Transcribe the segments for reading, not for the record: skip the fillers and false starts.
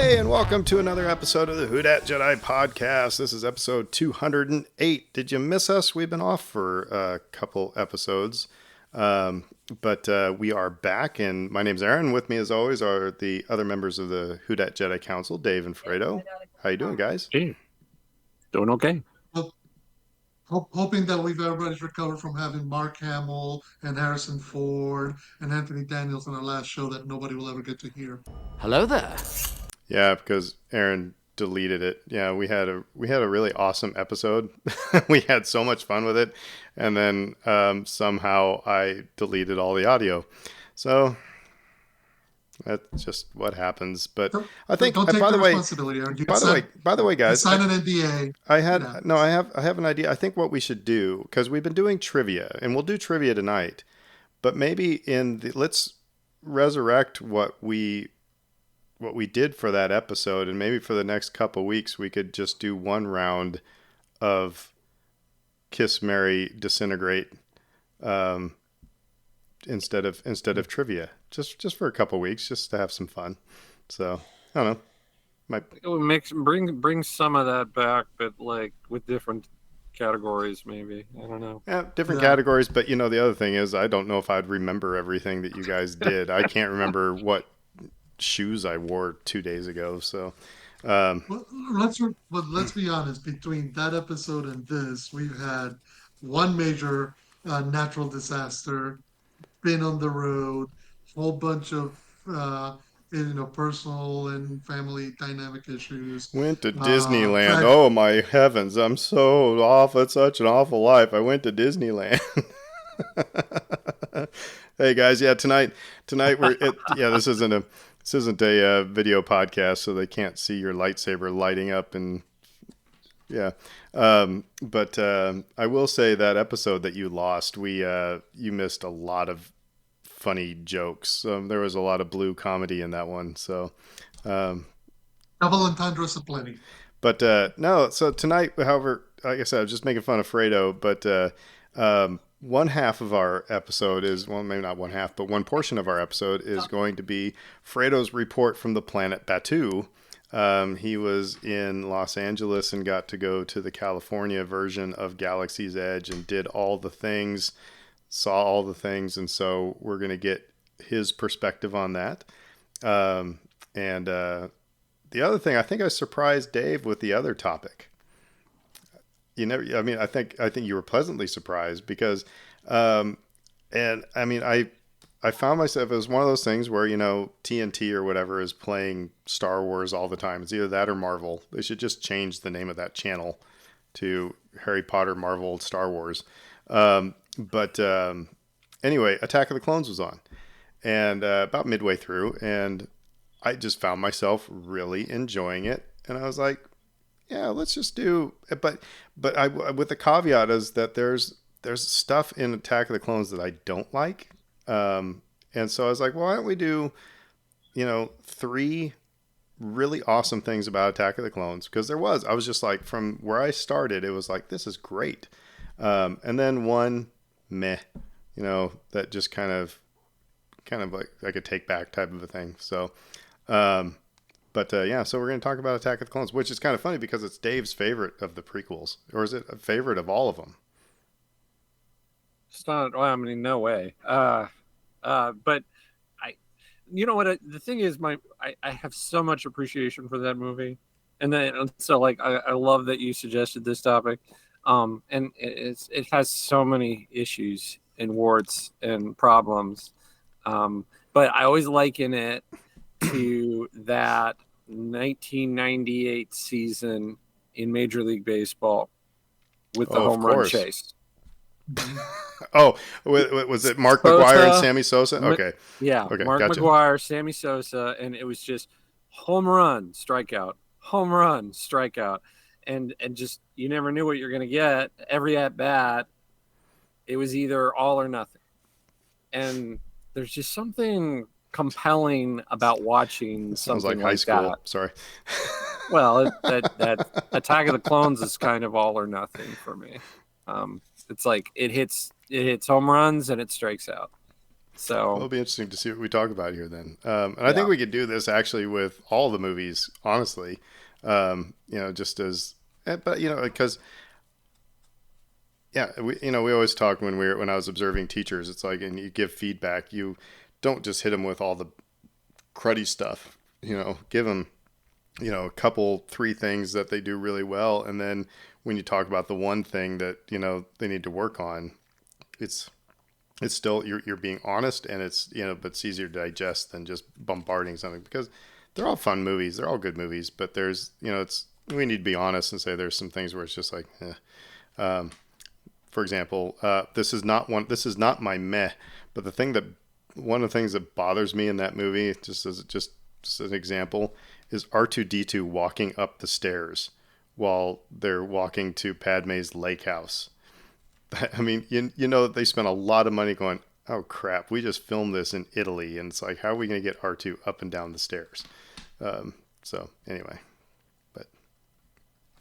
Hey, and welcome to another episode of the Who Dat Jedi podcast. This is episode 208. Did you miss us? We've been off for a couple episodes, but we are back, and my name's Aaron. With me, as always, are the other members of the Who Dat Jedi Council, Dave and Fredo. How you doing, guys? Hey, doing okay. Well, hoping that everybody's recovered from having Mark Hamill and Harrison Ford and Anthony Daniels on our last show that nobody will ever get to hear. Hello there. Yeah, because Aaron deleted it. Yeah, we had a really awesome episode. We had so much fun with it, and then somehow I deleted all the audio. So that's just what happens. But I think, don't take by the way, responsibility, Aaron. by the way, guys, sign an NDA. I have an idea. I think what we should do, because we've been doing trivia, and we'll do trivia tonight, but maybe let's resurrect what we did for that episode, and maybe for the next couple weeks we could just do one round of Kiss, Marry, Disintegrate instead of trivia, just for a couple weeks, just to have some fun. So I don't know. Bring some of that back, but like with different categories, maybe. I don't know. Yeah, different categories, but the other thing is, I don't know if I'd remember everything that you guys did. I can't remember what shoes I wore 2 days ago. So let's be honest. Between that episode and this, we've had one major natural disaster, been on the road, whole bunch of personal and family dynamic issues. Went to Disneyland. Oh my heavens! I'm so off. It's such an awful life. I went to Disneyland. Hey guys, tonight this isn't a video podcast, so they can't see your lightsaber lighting up, and but I will say that episode that you lost, you missed a lot of funny jokes. There was a lot of blue comedy in that one, so double entendres aplenty. But no, so tonight, however, like I said, I was just making fun of Fredo, but one half of our episode is, well, maybe not one half, but one portion of our episode is going to be Fredo's report from the planet Batu. He was in Los Angeles and got to go to the California version of Galaxy's Edge and did all the things, saw all the things, and so we're going to get his perspective on that. And the other thing, I think I surprised Dave with the other topic. I think you were pleasantly surprised because, I found myself, it was one of those things where, TNT or whatever is playing Star Wars all the time. It's either that or Marvel. They should just change the name of that channel to Harry Potter, Marvel, Star Wars. But anyway, Attack of the Clones was on, and about midway through, and I just found myself really enjoying it. And I was like, yeah, let's just do it. But I, with the caveat is that there's stuff in Attack of the Clones that I don't like. And so I was like, well, why don't we do, 3 really awesome things about Attack of the Clones? Because I was just like, from where I started, it was like, this is great. And then one meh, that just kind of like a take back type of a thing. So, so we're going to talk about Attack of the Clones, which is kind of funny because it's Dave's favorite of the prequels, or is it a favorite of all of them? It's not. Well, I mean, no way. But you know what? The thing is, I have so much appreciation for that movie, and then so like I love that you suggested this topic. And it has so many issues and warts and problems, but I always liken it to that 1998 season in Major League Baseball with the home run chase. Oh, was it Mark McGwire and Sammy Sosa? Okay. Yeah, okay, Mark McGwire, Sammy Sosa, and it was just home run, strikeout, home run, strikeout. And just, you never knew what you're going to get. Every at bat, it was either all or nothing. And there's just something compelling about watching something Sounds like high school. That. Sorry. Well, that Attack of the Clones is kind of all or nothing for me. It's like it hits home runs and it strikes out. So It'll be interesting to see what we talk about here then. And I think yeah, we could do this actually with all the movies, honestly. Just as, but because yeah, we always talk when I was observing teachers. It's like, and you give feedback. You don't just hit them with all the cruddy stuff. Give them a couple, three things that they do really well, and then when you talk about the one thing that they need to work on, it's still you're being honest, and it's but it's easier to digest than just bombarding something, because they're all fun movies, they're all good movies, but there's it's we need to be honest and say there's some things where it's just like for example, this is not my meh, but one of the things that bothers me in that movie, just an example, is R2D2 walking up the stairs while they're walking to Padme's lake house. I mean, they spent a lot of money going, oh crap, we just filmed this in Italy, and it's like, how are we going to get R2 up and down the stairs? So anyway, but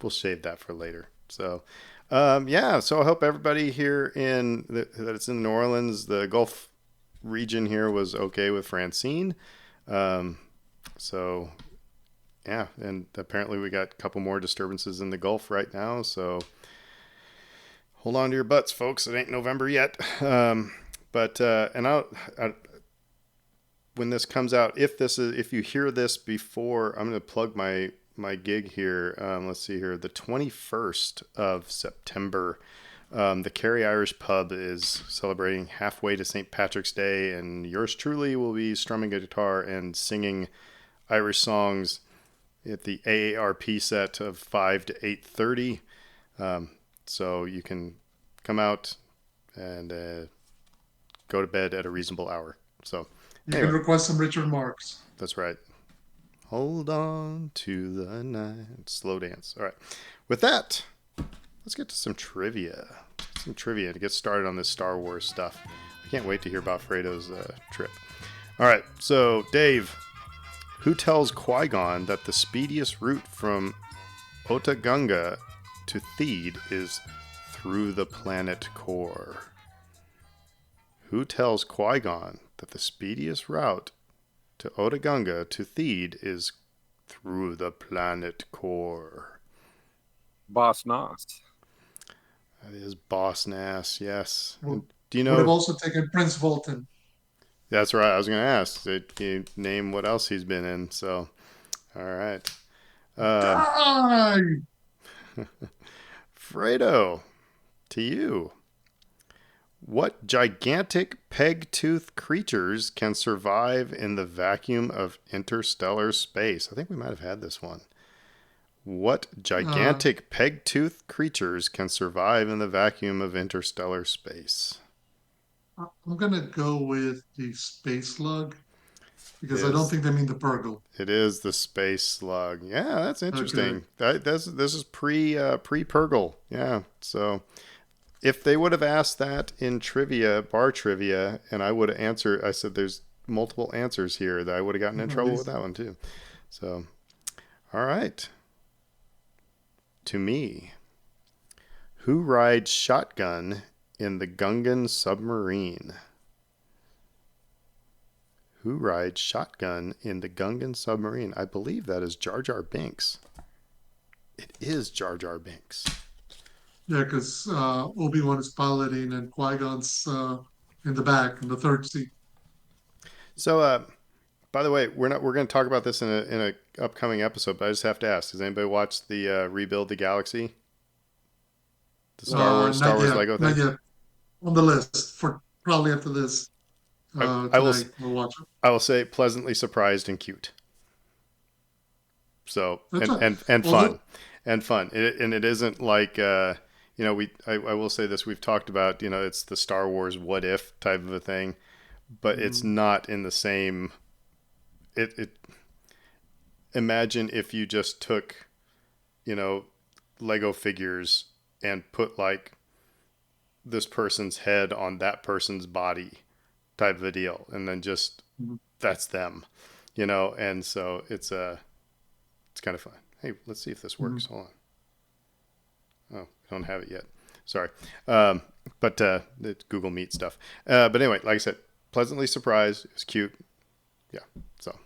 we'll save that for later. So yeah, so I hope everybody here that it's in New Orleans, the Gulf region here, was okay with Francine. So yeah, and apparently we got a couple more disturbances in the Gulf right now, so hold on to your butts, folks. It ain't November yet. But when this comes out, if you hear this before, I'm going to plug my gig here. Let's see here, the 21st of September. The Kerry Irish Pub is celebrating halfway to St. Patrick's Day, and yours truly will be strumming a guitar and singing Irish songs at the AARP set of 5 to 8:30. So you can come out and go to bed at a reasonable hour. So You can anyway, request some Richard Marx. that's right. Hold on to the night. Slow dance. All right. With that, let's get to some trivia. Some trivia to get started on this Star Wars stuff. I can't wait to hear about Fredo's trip. All right. So, Dave, who tells Qui-Gon that the speediest route from Otogunga to Theed is through the planet core? Who tells Qui-Gon that the speediest route to Otogunga to Theed is through the planet core? Boss Noss. That is Boss Nass, yes. Would, Do you would have know? also taken Prince Volton. That's right. I was going to ask. Can you name what else he's been in? So, all right. Die! Fredo, to you. What gigantic peg-toothed creatures can survive in the vacuum of interstellar space? I think we might have had this one. What Uh, gigantic peg-toothed creatures can survive in the vacuum of interstellar space? I'm gonna go with the space slug because I don't Is think they mean the Purgle. It is the space slug. Yeah, that's Okay. interesting. This is pre Purgle. Yeah. So if they would have asked that in bar trivia, and I would have answered, I said there's multiple answers here, that I would have gotten in At trouble with least that one too. So, all right. To me, who rides shotgun in the Gungan submarine? Who rides shotgun in the Gungan submarine? I believe that is Jar Jar Binks. It is Jar Jar Binks. yeah, because Obi-Wan is piloting and Qui-Gon's in the back in the third seat. So, by the way, we're going to talk about this in a upcoming episode, but I just have to ask: has anybody watched the Rebuild the Galaxy, the Star Not Wars yet, Lego not thing? yet. On the list for probably after this I, I will tonight. We'll watch it. I will say pleasantly surprised and cute. So That's right. and Also, fun, and it isn't like I will say this: we've talked about it's the Star Wars what if type of a thing, but it's mm, not in the same. It imagine if you just took Lego figures and put like this person's head on that person's body type of a deal, and then just mm, that's them, and so it's kind of fun. Hey, let's see if this mm. works. Hold on. Oh, I don't have it yet. Sorry. But it's Google Meet stuff. But anyway, like I said, pleasantly surprised. It was cute. Yeah. So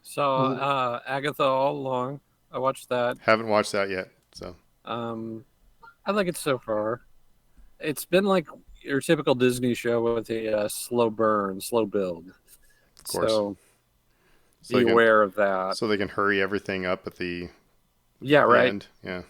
Saw Well, Agatha all along. I watched that. haven't watched that yet. So Um, I like it so far. It's been like your typical Disney show with a slow burn, slow build. of course, So so be they can aware of that. hurry everything up at Yeah, the right. end. Yeah.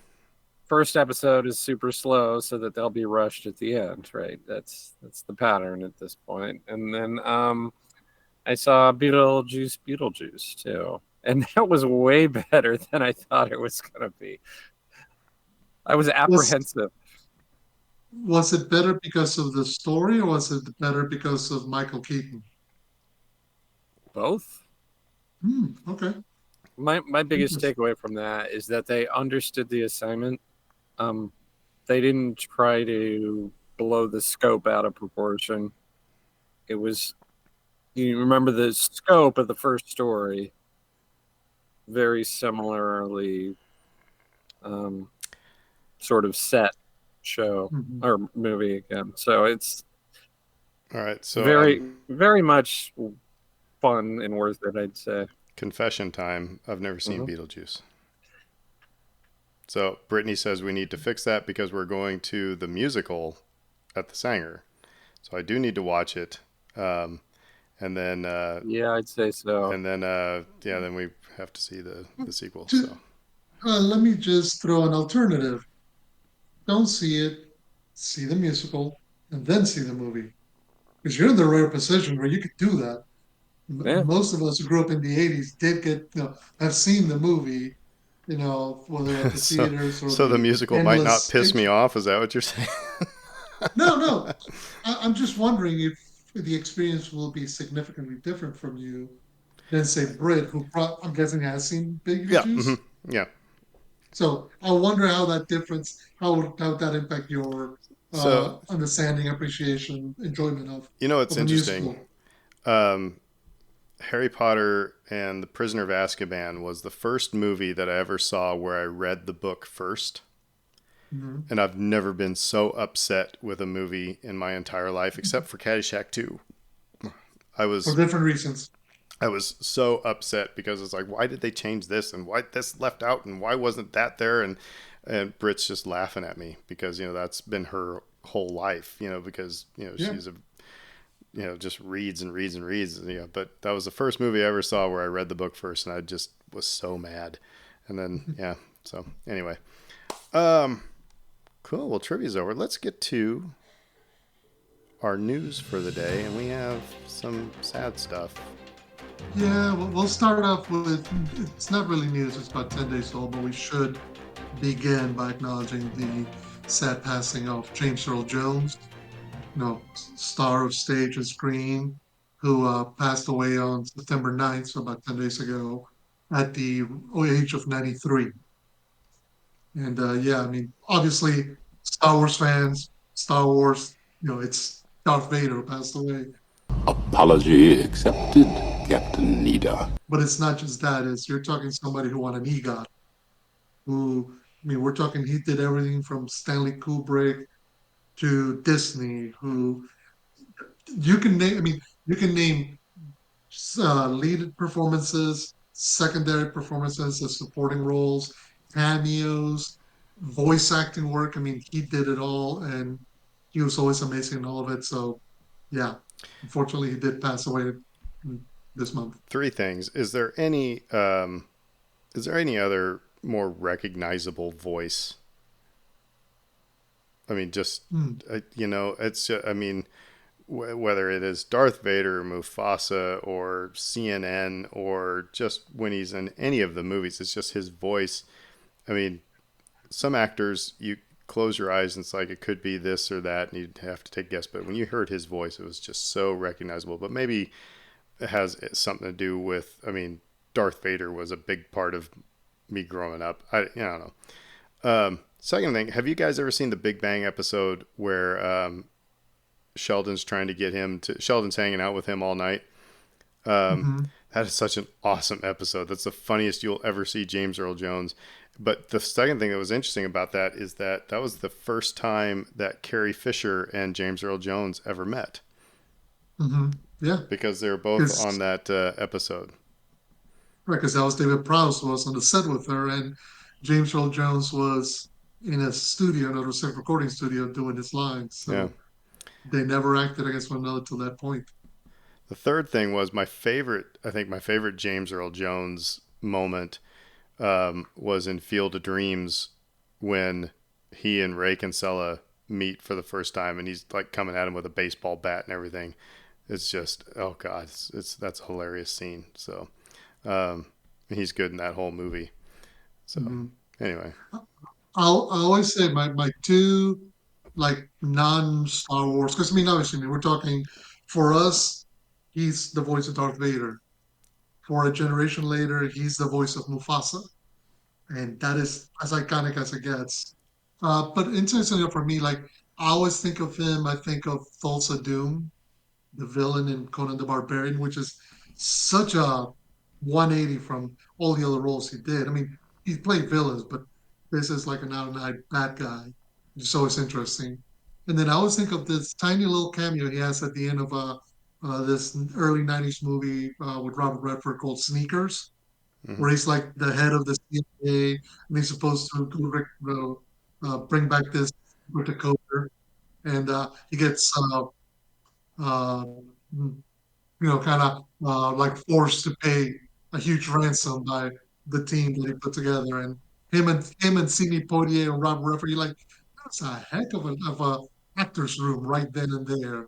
First episode is super slow so that they'll be rushed at the end, right? That's the pattern at this point. And then I saw Beetlejuice too. And that was way better than I thought it was gonna be. I was was apprehensive. was it better because of the story, or was it better because of Michael Keaton? Both. Okay, My biggest interesting. takeaway from that is that they understood the assignment. Um, they didn't try to blow the scope out of proportion. It was, you remember the scope of the first story, very similarly um, sort of set show Mhm. or movie again. So it's All right. So very much fun and worth it, I'd say. confession time. I've never seen Mhm. Beetlejuice. So Brittany says we need to fix that because we're going to the musical at the Sanger. So I do need to watch it. Um, and then Yeah, I'd say so. yeah, then we have to see the sequel. Ju- So Let me just throw an alternative. Don't see it, see the musical, and then see the movie. Because you're in the rare position where you could do that. Yeah. Most of us who grew up in the 80s did get, have seen the movie, whether at the so theaters or so the the musical might not endless. piss me off. Is that what you're saying? No, no. I'm just wondering if the experience will be significantly different from you than, say, Brit, who I'm guessing has seen Yeah. Hmm. Beetlejuice. Yeah. So I wonder how that difference, how would that impact your So understanding, appreciation, enjoyment it's of the interesting. musical. Um, Harry Potter and the Prisoner of Azkaban was the first movie that I ever saw where I read the book first. Mhm. And I've never been so upset with a movie in my entire life, except for Caddyshack 2. I For was different reasons. I was so upset because it's like, why did they change this and why this left out and why wasn't that there? And Brit's just laughing at me because that's been her whole life. Because Yeah. she's a just reads and reads and reads. But that was the first movie I ever saw where I read the book first, and I just was so mad. And then yeah, so anyway, um, cool. Well, trivia's over. Let's get to our news for the day, and we have some sad stuff. Yeah, we'll start off with, it's not really news, it's about 10 days old, but we should begin by acknowledging the sad passing of James Earl Jones, star of stage and screen, who passed away on September 9th, so about 10 days ago, at the age of 93. And yeah, I mean, obviously, Star Wars fans, Star Wars, it's Darth Vader who passed away. Apology accepted, Captain Nita. But it's not just that, it's you're talking somebody who won an EGOT, who, I mean, we're talking, he did everything from Stanley Kubrick to Disney, who you can name, I mean, you can name lead performances, secondary performances as supporting roles, cameos, voice acting work. I mean, he did it all, and he was always amazing in all of it. So, yeah, unfortunately, he did pass away this month. Three things. Is there any other more recognizable voice? I mean, just Mm. it's I mean, whether it is Darth Vader, or Mufasa, or CNN, or just when he's in any of the movies, it's just his voice. I mean, some actors, you close your eyes and it's like it could be this or that, and you'd have to take a guess. But when you heard his voice, it was just so recognizable. But maybe it has something to do with, I mean, Darth Vader was a big part of me growing up. I don't know. Second thing, have you guys ever seen the Big Bang episode where Sheldon's trying to get him to, Sheldon's hanging out with him all night? Hmm. That is such an awesome episode. That's the funniest you'll ever see James Earl Jones. But the second thing that was interesting about that is that was the first time that Carrie Fisher and James Earl Jones ever met. Yeah, because they were both on because that episode. right, because that was David Prowse was on the set with her, and James Earl Jones was in a studio, another recording studio, doing his lines. Yeah. So they never acted against one another till that point. The third thing was my favorite. I think my favorite James Earl Jones moment was in Field of Dreams when he and Ray Kinsella meet for the first time, and he's like coming at him with a baseball bat and everything. It's just, oh god, it's that's a hilarious scene. So um, he's good in that whole movie. So Mhm. anyway, I always say my two like non Star Wars, because I mean obviously I mean, we're talking for us, he's the voice of Darth Vader. For a generation later, he's the voice of Mufasa, and that is as iconic as it gets. But interestingly for me, like I always think of him, I think of Thulsa Doom, the villain in Conan the Barbarian, which is such a 180 from all the other roles he did. I mean, he played villains, but this is like an out and out bad guy. It's always interesting. And then I always think of this tiny little cameo he has at the end of this early 90s movie with Robert Redford called Sneakers, hmm where he's like the head of the CIA and he's supposed to bring back this decoder. And he gets uh, kind of like forced to pay a huge ransom by the team that he put together. And him and Sidney Poitier and Rob Redford, you're like, that's a heck of a actors room right then and there.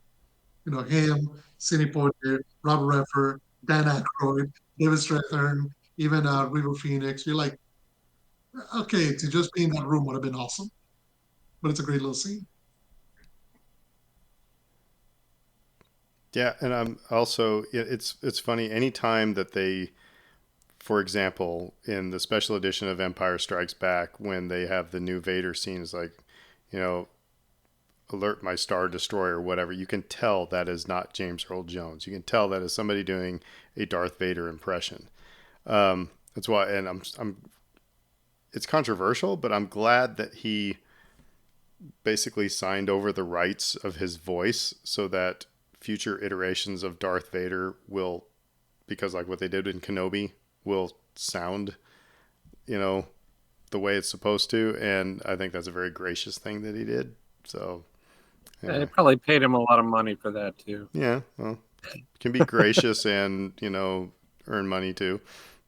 Him, Sidney Poitier, Rob Redford, Dan Aykroyd, David Strathairn, even River Phoenix. You're like, okay, to just be in that room would have been awesome. But it's a great little scene. yeah, and I'm also it's funny anytime that they, for example, in the special edition of Empire Strikes Back, when they have the new Vader scenes, like, you know, alert my Star Destroyer or whatever, you can tell that is not James Earl Jones. You can tell that is somebody doing a Darth Vader impression. That's why, and I'm, it's controversial, but I'm glad that he basically signed over the rights of his voice so that future iterations of Darth Vader will, because like what they did in Kenobi, will sound, you know, the way it's supposed to. And I think that's a very gracious thing that he did. So They anyway, probably paid him a lot of money for that too. yeah, well, can be gracious and, you know, earn money too.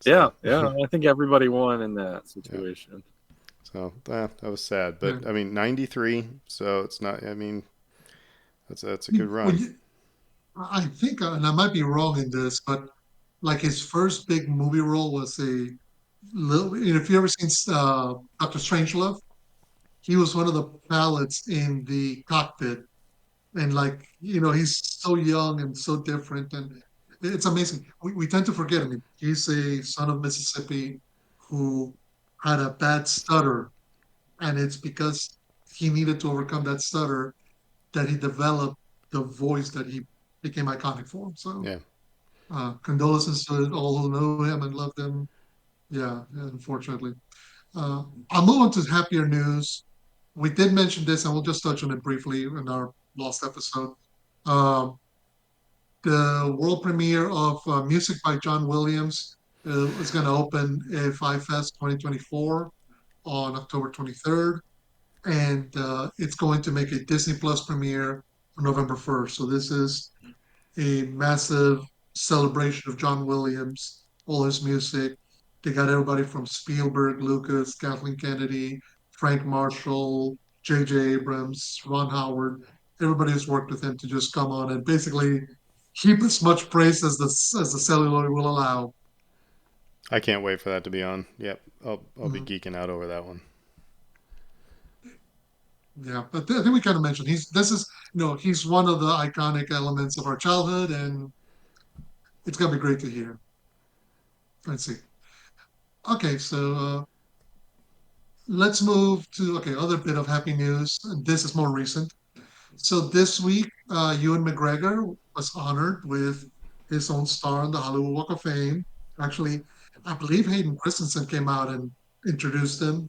Yeah, So yeah. I think everybody won in that yeah, situation. so that was sad, Yeah. but I mean, 93, so it's not, I mean, that's a You, good when run. you, I think, and I might be wrong in this, but like his first big movie role was a little. If you ever seen Doctor Strangelove, he was one of the pilots in the cockpit, and like he's so young and so different, and it's amazing. We tend to forget. I mean, he's a son of Mississippi who had a bad stutter, and it's because he needed to overcome that stutter that he developed the voice that he became iconic for. So Yeah. condolences to all who know him and loved him. Yeah, yeah, unfortunately. Uh, I'll move on to happier news. We did mention this, and we'll just touch on it briefly in our last episode. Uh, the world premiere of Music by John Williams is going to open at Five Fest 2024 on October 23rd, and it's going to make a Disney Plus premiere on November 1st. So this is a massive celebration of John Williams, all his music. They got everybody from Spielberg, Lucas, Kathleen Kennedy, Frank Marshall, J.J. Abrams, Ron Howard. Everybody who's worked with him to just come on and basically heap as much praise as the celluloid will allow. I can't wait for that to be on. Yep. I'll be Mhm. geeking out over that one. Yeah, but I think we kind of mentioned he's one of the iconic elements of our childhood, and it's gonna be great to hear. Let's see. Okay, so let's move to other bit of happy news. And this is more recent. So this week, Ewan McGregor was honored with his own star on the Hollywood Walk of Fame. Actually, I believe Hayden Christensen came out and introduced him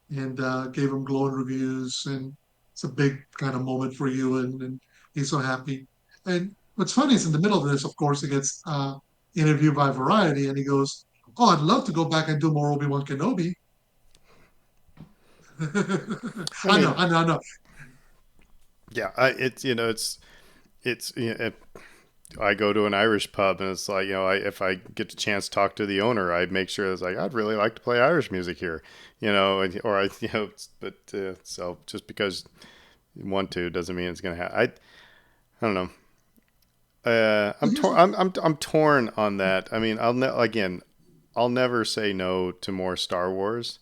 and gave him glowing reviews. And it's a big kind of moment for Ewan, and he's so happy. And What's funny is in the middle of this, of course, he gets interviewed by Variety, and he goes, "Oh, I'd love to go back and do more Obi-Wan Kenobi." I mean, I know. yeah, it's it's I go to an Irish pub and it's like, if I get a chance to talk to the owner, I make sure it's like, I'd really like to play Irish music here, or I, but so just because you want to doesn't mean it's gonna happen. I don't know. Well, I'm here's torn. the I'm torn on that. I mean, again, I'll never say no to more Star Wars,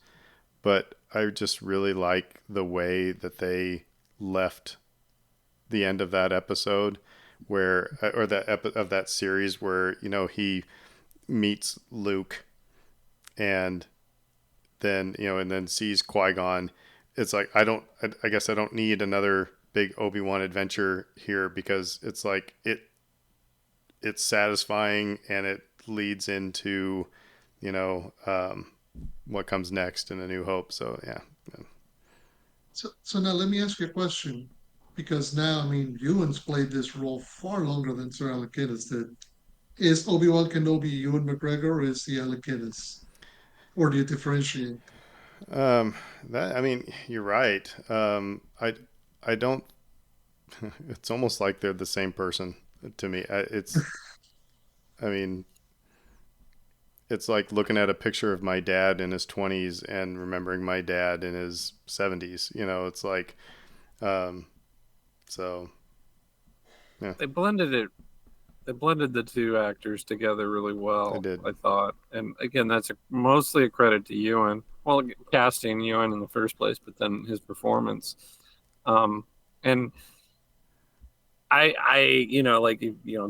but I just really like the way that they left the end of that episode, where or of that series where he meets Luke and then and then sees Qui-Gon. It's like I guess I don't need another big Obi-Wan adventure here because it's like it's satisfying and it leads into you know um, what comes next in A New Hope. So yeah. so now let me ask you a question, because now I mean Ewan's played this role far longer than Sir Alec Guinness did. Is Obi-Wan Kenobi Ewan McGregor, or is he Alec Guinness, or do you differentiate? Um, that I mean, you're right. I don't. It's almost like they're the same person to me. I mean, it's like looking at a picture of my dad in his 20s and remembering my dad in his 70s. It's like, um, so yeah, They blended it. They blended the two actors together really they well, did. I thought. And again, that's mostly a credit to Ewan. Well, casting Ewan in the first place, but then his performance. And like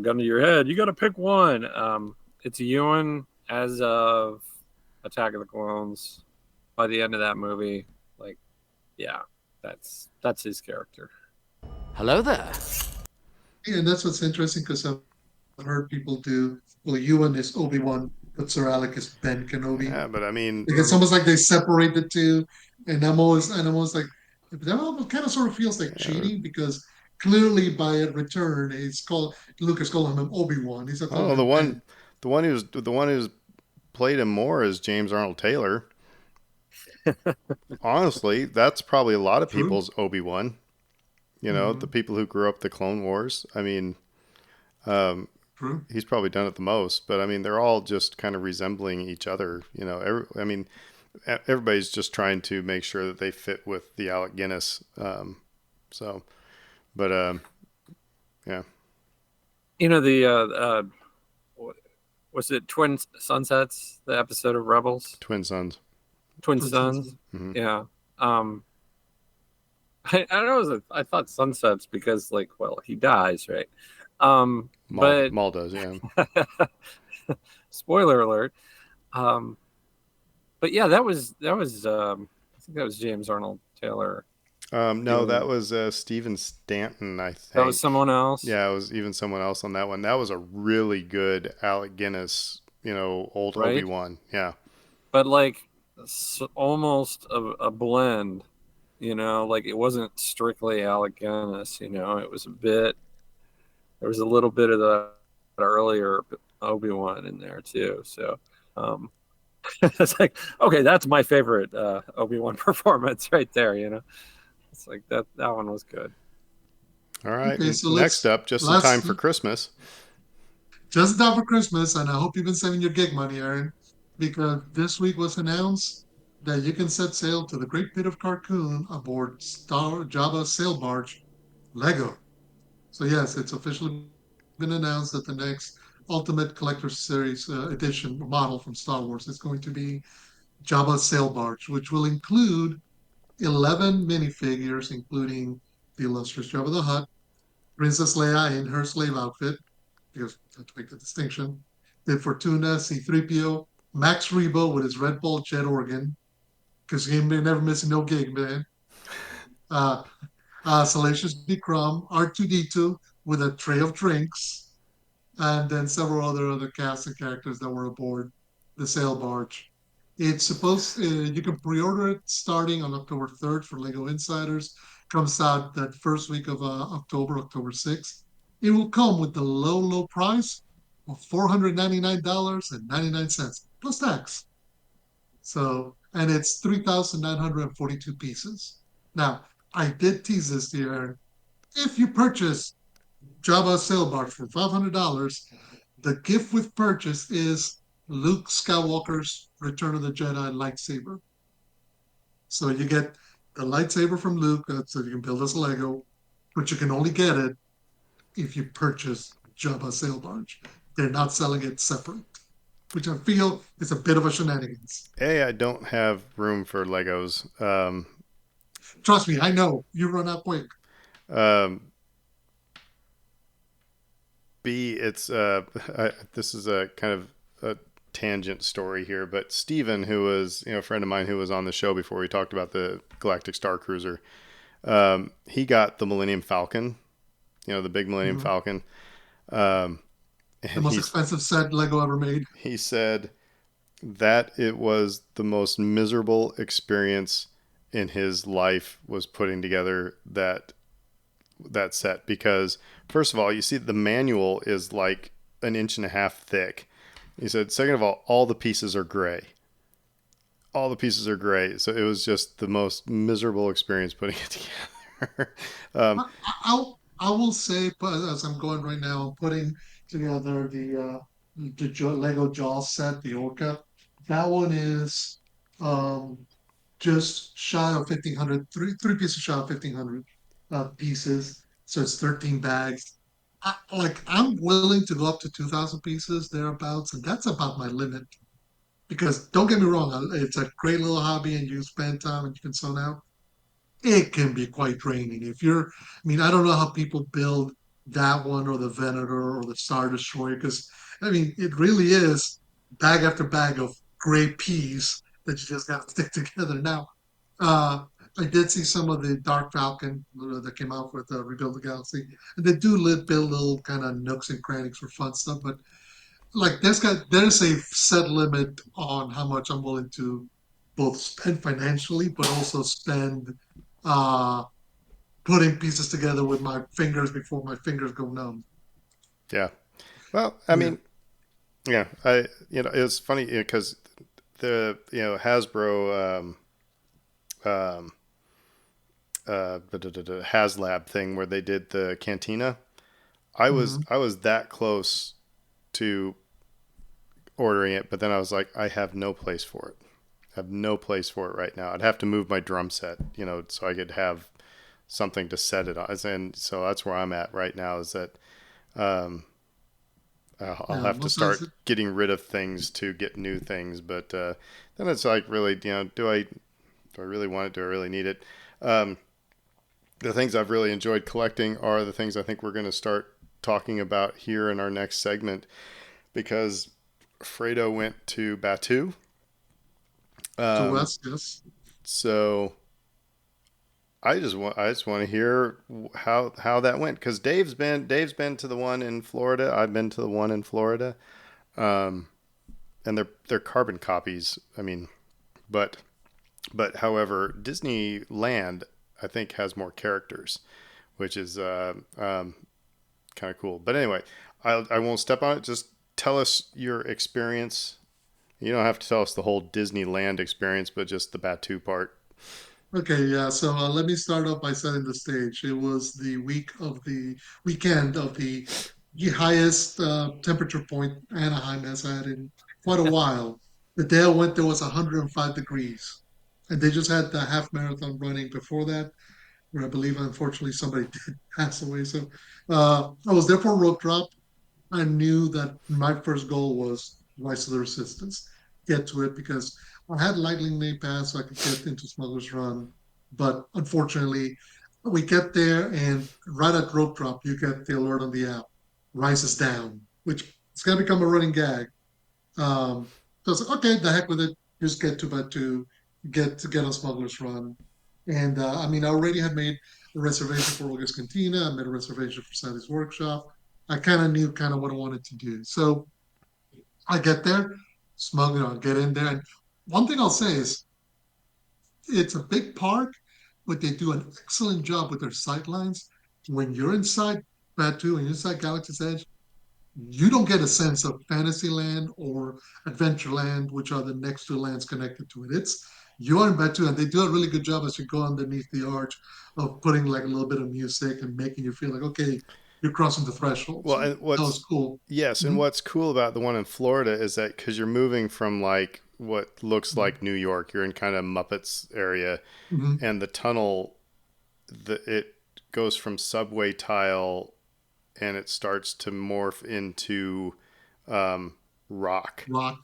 gun to your head, you got to pick one. It's Ewan as of Attack of the Clones. By the end of that movie, like, yeah, that's his character. Hello there. Yeah, and that's what's interesting, because I've heard people do, well, Ewan is Obi-Wan, but Sir Alec is Ben Kenobi. Yeah, but I mean, Like it's almost like they separate the two, and I'm almost like that almost kind of sort of feels like uh, cheating, because clearly by a return, he's called Lucas calling him Obi-Wan. He's not calling oh, him Ben. the one who's played him more is James Arnold Taylor. Honestly, that's probably a lot of True. people's Obi-Wan. The Hmm. people who grew up the Clone Wars. I mean, um, True. he's probably done it the most, but I mean, they're all just kind of resembling each other. I mean, everybody's just trying to make sure that they fit with the Alec Guinness. So, but yeah, The was it Twin Sunsets, the episode of Rebels? twin sons. Twin Twin Sons. Suns. Mm-hmm. Yeah. Um, I don't know. I thought Sunsets because, like, well, he dies, right? But Maul does, yeah. spoiler alert. Um, but yeah, that was I think that was James Arnold Taylor No, doing that it. was Stephen Stanton, I That was think. someone else, Yeah, it was even someone else on that one. That was a really good Alec Guinness, old Obi right? Wan. Yeah. But like almost a blend. Like it wasn't strictly Alec Guinness. It was a bit. There was a little bit of the earlier Obi-Wan in there too. So um, it's like, okay, that's my favorite Obi-Wan performance right there. It's like that one was good. All right. Okay, so Next let's up, just in time let's for Christmas. just in time for Christmas, and I hope you've been saving your gig money, Aaron, because this week was announced that you can set sail to the Great Pit of Carcoon aboard Star Jabba's sail barge, Lego. So yes, it's officially been announced that the next Ultimate Collector Series edition model from Star Wars is going to be Jabba's sail barge, which will include 11 minifigures, including the illustrious Jabba the Hutt, Princess Leia in her slave outfit, because I have to make the distinction, Bib Fortuna, C-3PO, Max Rebo with his Red Bull jet organ, because he ain't never missing no gig, man. Uh, Salacious B. Crumb, R2D2 with a tray of drinks, and then several other cast and characters that were aboard the sail barge. It's supposed you can pre-order it starting on October 3rd for Lego Insiders. Comes out that first week of October, October 6th. it will come with the low, low price of $499.99 plus tax. So, and it's 3,942 pieces. Now, I did tease this year. If you purchase Jabba Sailbar for $500, the gift with purchase is Luke Skywalker's Return of the Jedi lightsaber. So you get the lightsaber from Luke, so you can build as a Lego, but you can only get it if you purchase Jabba Sail Barge. They're not selling it separate, which I feel is a bit of a shenanigans. A, I don't have room for Legos. Trust me, I know you run out quick. Um, B, it's this is a kind of a tangent story here, but Steven, who was a friend of mine who was on the show before, we talked about the Galactic Star Cruiser. He got the Millennium Falcon, the big Millennium Mhm. Falcon, um, The and most expensive set Lego ever made. he said that it was the most miserable experience in his life was putting together that set because first of all, you see the manual is like an inch and a half thick. He said, second of all the pieces are gray. All the pieces are gray. So it was just the most miserable experience putting it together. um, I will say, as I'm going right now, I'm putting together the Lego Jaws set, the Orca. That one is just shy of 1,500, three pieces shy of 1,500 pieces. So it's 13 bags. I'm willing to go up to 2,000 pieces thereabouts, and that's about my limit. Because don't get me wrong, it's a great little hobby, and you spend time and you can sell out. It can be quite draining. I don't know how people build that one or the Venator or the Star Destroyer, because it really is bag after bag of gray peas that you just got to stick together. Now, uh, I did see some of the Dark Falcon that came out with Rebuild the Galaxy, and they do build little kind of nooks and crannies for fun stuff. But like, there's a set limit on how much I'm willing to both spend financially, but also spend uh, putting pieces together with my fingers before my fingers go numb. yeah. Well, Yeah. yeah. It's funny because the Hasbro um, the HasLab thing where they did the cantina. Hmm. I was that close to ordering it, but then I was like, I have no place for it. I have no place for it right now. I'd have to move my drum set, so I could have something to set it on. And so that's where I'm at right now. Is that um, I'll Yeah. have to Most of start the, getting rid of things to get new things. But then it's like, really, do I really want it? Do I really need it? Um, the things I've really enjoyed collecting are the things I think we're going to start talking about here in our next segment because Fredo went to Batu. to Um, West, yes. so I just want to hear how that went because Dave's been to the one in Florida. I've been to the one in Florida, um, and they're carbon copies. But however, Disneyland I think has more characters, which is kind of cool. But anyway, I won't step on it. Just tell us your experience. You don't have to tell us the whole Disneyland experience, but just the Batu part. Okay, yeah. So let me start off by setting the stage. It was the weekend of the highest temperature point Anaheim has had in quite a while. The day I went, there was 105 degrees, and they just had the half marathon running before that, where I believe unfortunately somebody did pass away. So I was there for a rope drop. I knew that my first goal was Rise to the Resistance, get to it because I had Lightning Lane Pass so I could get into Smuggler's Run. But unfortunately, we get there and right at rope drop, you get the alert on the app, Rise is down, which is going to become a running gag. So I was like, okay, the heck with it. Just get to Batu, get on Smuggler's Run. And I already had made a reservation for August Cantina. I made a reservation for Sandy's Workshop. I kind of knew kind of what I wanted to do. So I get there, get in there. And one thing I'll say is it's a big park, but they do an excellent job with their sightlines. When you're inside, Batu and inside Galaxy's Edge, you don't get a sense of Fantasyland or Adventureland, which are the next two lands connected to it. It's you are in Batu, and they do a really good job as you go underneath the arch of putting like a little bit of music and making you feel like, okay, you're crossing the threshold. Well, So and that was what's cool. yes, and Hmm. what's cool about the one in Florida is that because you're moving from like what looks Hmm. like New York, you're in kind of Muppets area, Hmm. and the tunnel, it goes from subway tile and it starts to morph into rock. Rock.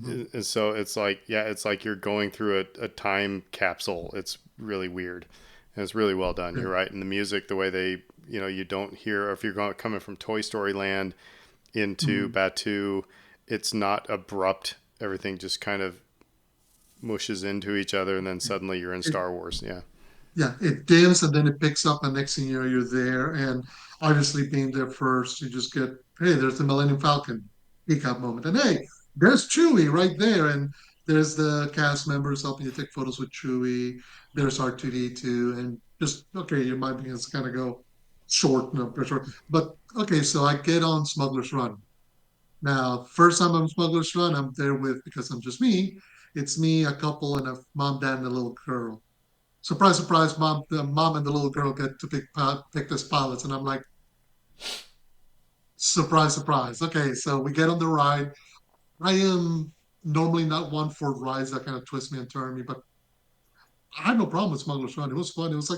Hmm. And so it's like, yeah, it's like you're going through a time capsule. It's really weird. And it's really well done. Yeah. You're right. And the music, the way they, you don't hear, if you're coming from Toy Story Land into Hmm. Batu, it's not abrupt. Everything just kind of mushes into each other. And then suddenly you're in It, Star Wars. Yeah. yeah, it dims and then it picks up, and next thing you know, you're there. And obviously, being there first, you just get, hey, there's the Millennium Falcon peek out moment, and hey, there's Chewie right there, and there's the cast members helping you take photos with Chewie. There's R2D2, and just okay, your mind begins to kind of go short, no, short. But okay, so I get on Smuggler's Run. Now, first time I'm Smuggler's Run, I'm there with because I'm just me. It's me, a couple, and a mom, dad, and a little girl. Surprise, surprise, mom, the mom and the little girl get to pick this pilots. And I'm like, surprise, surprise. Okay, so we get on the ride. I am normally not one for rides that kind of twist me and turn me, but I had no problem with Smuggler's Run. It was fun. It was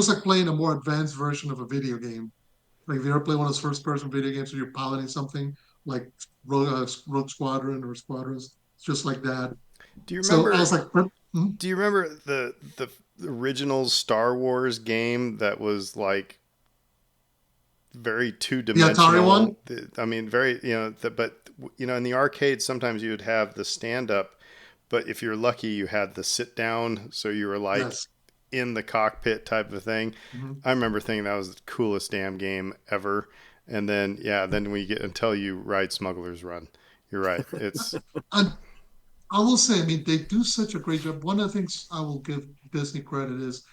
like playing a more advanced version of a video game. Like if you ever play one of those first person video games where you're piloting something like Rogue Squadron or Squadrons, it's just like that. Do you So I remember? was like, Do you remember the original Star Wars game that was like very two the Atari dimensional? one? I mean, very but in the arcade sometimes you would have the stand up, but if you're lucky, you had the sit down, so you were like Yes. in the cockpit type of thing. Mhm. I remember thinking that was the coolest damn game ever. And then then we get until you ride Smuggler's Run. You're right. It's And I will say, I mean, they do such a great job. One of the things I will give Disney credit is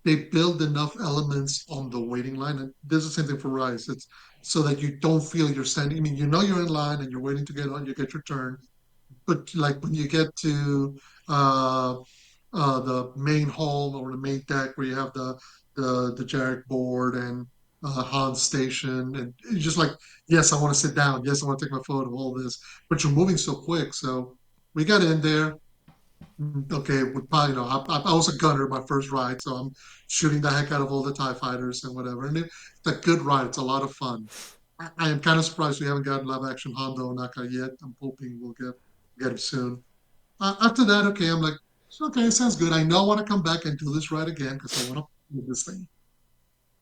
they build enough elements on the waiting line. And this is the same thing for Rise. It's so that you don't feel you're standing. I mean, you know you're in line and you're waiting to get on, you get your turn. But like when you get to uh, the main hall or the main deck where you have the Jarek board and Han's station, and you're just like, yes, I want to sit down. Yes, I want to take my photo. All this, but you're moving so quick. So we got in there. Okay, would probably I was a gunner my first ride, so I'm shooting the heck out of all the Tie Fighters and whatever. And it's a good ride. It's a lot of fun. I am kind of surprised we haven't gotten live action Hondo Naka yet. I'm hoping we'll get him soon. After that, okay, I'm like, okay, sounds good. I know I want to come back and do this ride again because I want to do this thing.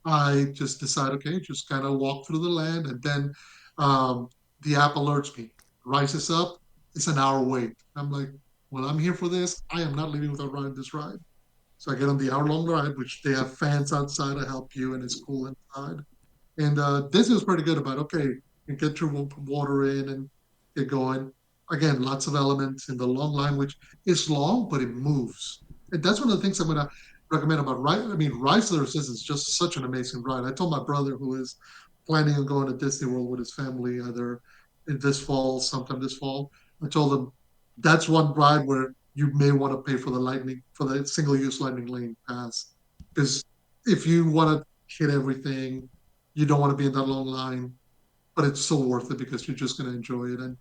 I just decide, okay, just kind of walk through the land, and then um, the app alerts me. Rises up, it's an hour wait. I'm like, well, I'm here for this. I am not leaving without riding this ride. So I get on the hour-long ride, which they have fans outside to help you, and it's cool inside. And Disney was pretty good about, okay, you get your water in and get going. Again, lots of elements in the long line, which is long, but it moves. And that's one of the things I'm going to recommend about Rise. I mean, Rise of the Resistance is just such an amazing ride. I told my brother, who is planning on going to Disney World with his family, either in this fall, sometime this fall, I told him that's one ride where you may want to pay for the single-use lightning lane pass. Because if you want to hit everything, you don't want to be in that long line, but it's so worth it because you're just going to enjoy it. And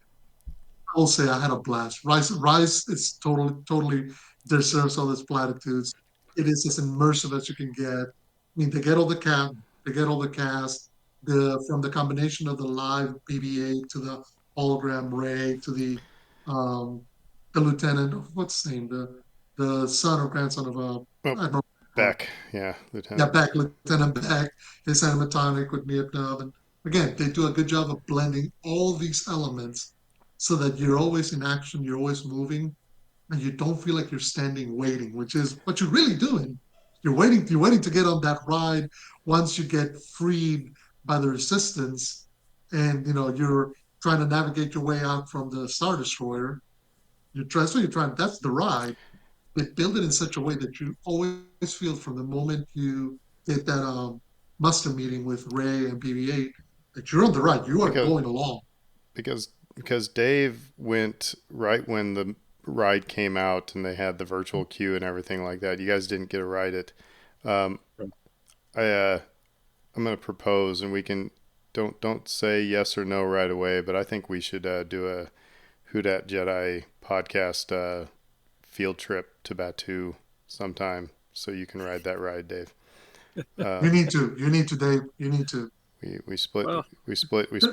I will say I had a blast. Rise is totally deserves all these platitudes. It is as immersive as you can get. I mean, they get all the cast, the from the combination of the live BB-8 to the hologram Ray to um, the lieutenant. What's his name? The son or grandson of oh, Admiral. Beck. Yeah, Yeah, Lieutenant. Beck, Lieutenant Beck, his animatronic with Nib. And again, they do a good job of blending all these elements so that you're always in action, you're always moving, and you don't feel like you're standing waiting, which is what you're really doing. You're waiting to get on that ride once you get freed by the resistance, and you're trying to navigate your way out from the Star Destroyer. That's the ride. They build it in such a way that you always feel from the moment you hit that muster meeting with Ray and BB-8, that you're on the ride. You are because going along. because Dave went right when the ride came out and they had the virtual queue and everything like that. You guys didn't get to ride it. Um, I I'm going to propose, and we can don't say yes or no right away, but I think we should do a Who Dat Jedi podcast field trip to Batu sometime, so you can ride that ride, Dave. You Um, need to. You need to, Dave. You need to. we split Well, the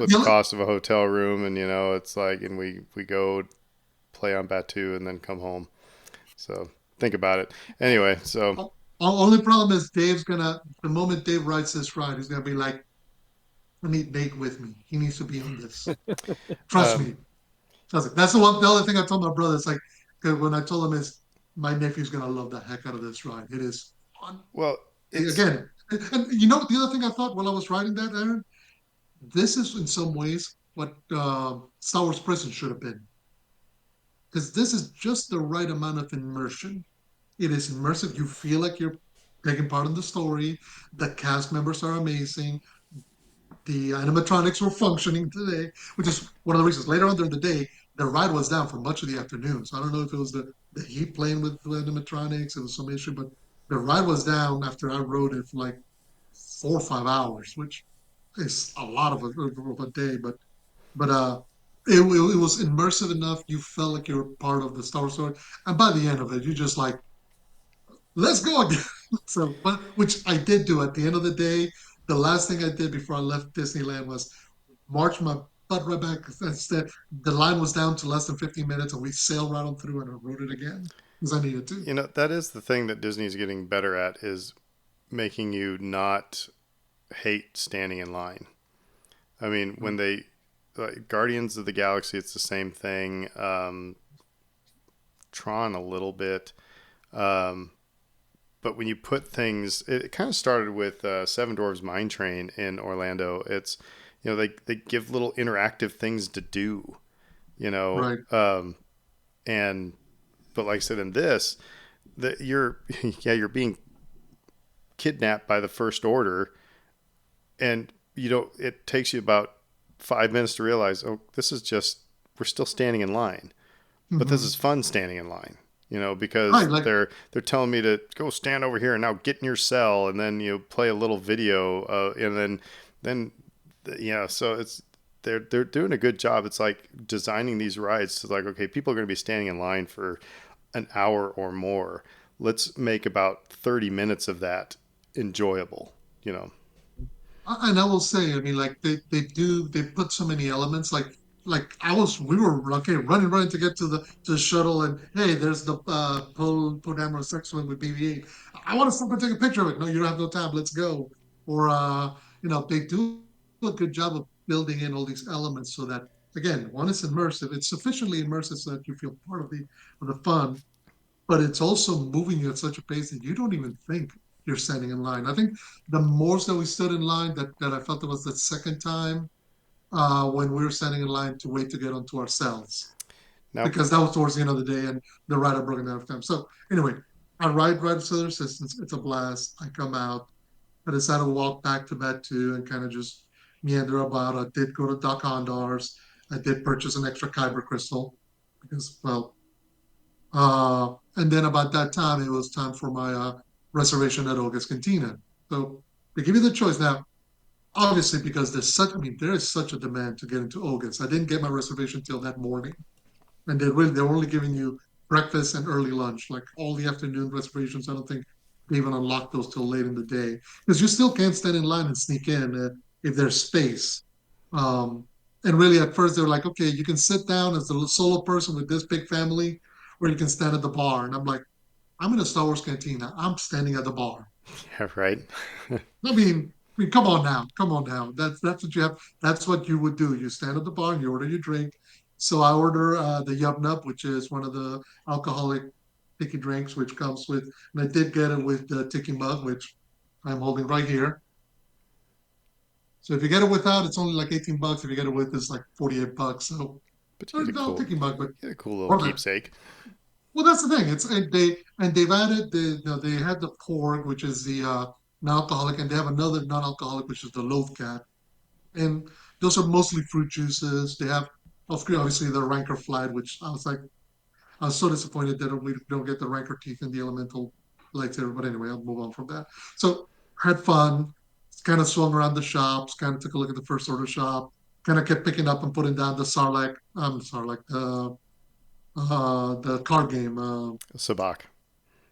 The cost of a hotel room, and it's like, and we go play on Batu and then come home. So think about it. Anyway, so only problem is Dave's gonna. The moment Dave rides this ride, he's gonna be like, "I need Nate with me. He needs to be on this. Trust um, me." That's the one. The other thing I told my brother is like, 'cause when I told him is my nephew's gonna love the heck out of this ride. It is fun. well, it's Again, and you know the other thing I thought while I was writing that, Aaron, this is in some ways what Star Wars Prison should have been, because this is just the right amount of immersion. It is immersive. You feel like you're taking part in the story. The cast members are amazing. The animatronics were functioning today, which is one of the reasons. Later on during the day, the ride was down for much of the afternoon. So I don't know if it was the heat playing with the animatronics, it was some issue, but the ride was down after I rode it for like 4 or 5 hours, which is a lot of a day. But it was immersive enough. You felt like you were part of the Star Wars story, and by the end of it, you just like, let's go again. So, but which I did do at the end of the day. The last thing I did before I left Disneyland was march my butt right back. Instead, the line was down to less than 15 minutes, and we sailed right on through, and I rode it again because I needed to. that is the thing that Disney's getting better at, is making you not hate standing in line. I mean, when they like Guardians of the Galaxy, it's the same thing. Tron a little bit, um, but when you put things, it kind of started with Seven Dwarves Mine Train in Orlando. It's they give little interactive things to do, you know, Right. um, and but like I said in this, that you're you're being kidnapped by the First Order, and it takes you about 5 minutes to realize, oh, this is just, we're still standing in line, but this Hmm. is fun standing in line, Right. because Like, they're telling me to go stand over here and now get in your cell, and then play a little video, and then so they're doing a good job. It's like designing these rides to, like, okay, people are going to be standing in line for an hour or more. Let's make about 30 minutes of that enjoyable, you know. and I will say, I mean, like they put so many elements. Like we were okay running to get to the shuttle, and hey, there's the Poe Dameron sex swing with BB-8. I want to stop and take a picture of it. No, you don't have no time. Let's go. Or they do a good job of building in all these elements so that, again, one is immersive. It's sufficiently immersive so that you feel part of the fun, but it's also moving you at such a pace that you don't even think you're standing in line. I think the most that we stood in line, that I felt it was the second time, when we were standing in line to wait to get onto our cells, Now, because that was towards the end of the day, and the ride had broken down of time. So anyway, I ride with other assistants. It's a blast. I come out. I decided to walk back to bed too and kind of just meander about. I did go to Doc Hondar's. I did purchase an extra Kyber crystal because, well, and then about that time, it was time for my reservation at Olga's Cantina. So they give you the choice now. Obviously, because I mean, there is such a demand to get into Olga's. I didn't get my reservation till that morning, and they're only giving you breakfast and early lunch. Like all the afternoon reservations, I don't think they even unlock those till late in the day, because you still can't stand in line and sneak in if there's space. Um, and really, at first, they were like, okay, you can sit down as a solo person with this big family, or you can stand at the bar. And I'm like, I'm in a Star Wars cantina. I'm standing at the bar. yeah, right. Come on now, come on now. That's what you have. That's what you would do. You stand at the bar and you order your drink. So I order the Yub Nub, which is one of the alcoholic tiki drinks, which comes with, and I did get it with the tiki mug, which I'm holding right here. So if you get it without, it's only like $18. If you get it with, it's like $48. So But you or get a no cool tiki mug, but little worth it. keepsake. Well, that's the thing. It's and they've added they've added the, they had the porg, which is the non-alcoholic, and they have another non-alcoholic, which is the Loaf Cat. And those are mostly fruit juices. They have, obviously, the Rancor Flight, which I was so disappointed that we don't get the Rancor teeth in the elemental lightsaber. But anyway, I'll move on from that. So had fun, kind of swung around the shops, kind of took a look at the first order shop, kind of kept picking up and putting down the Sarlacc, the card game, Sabak.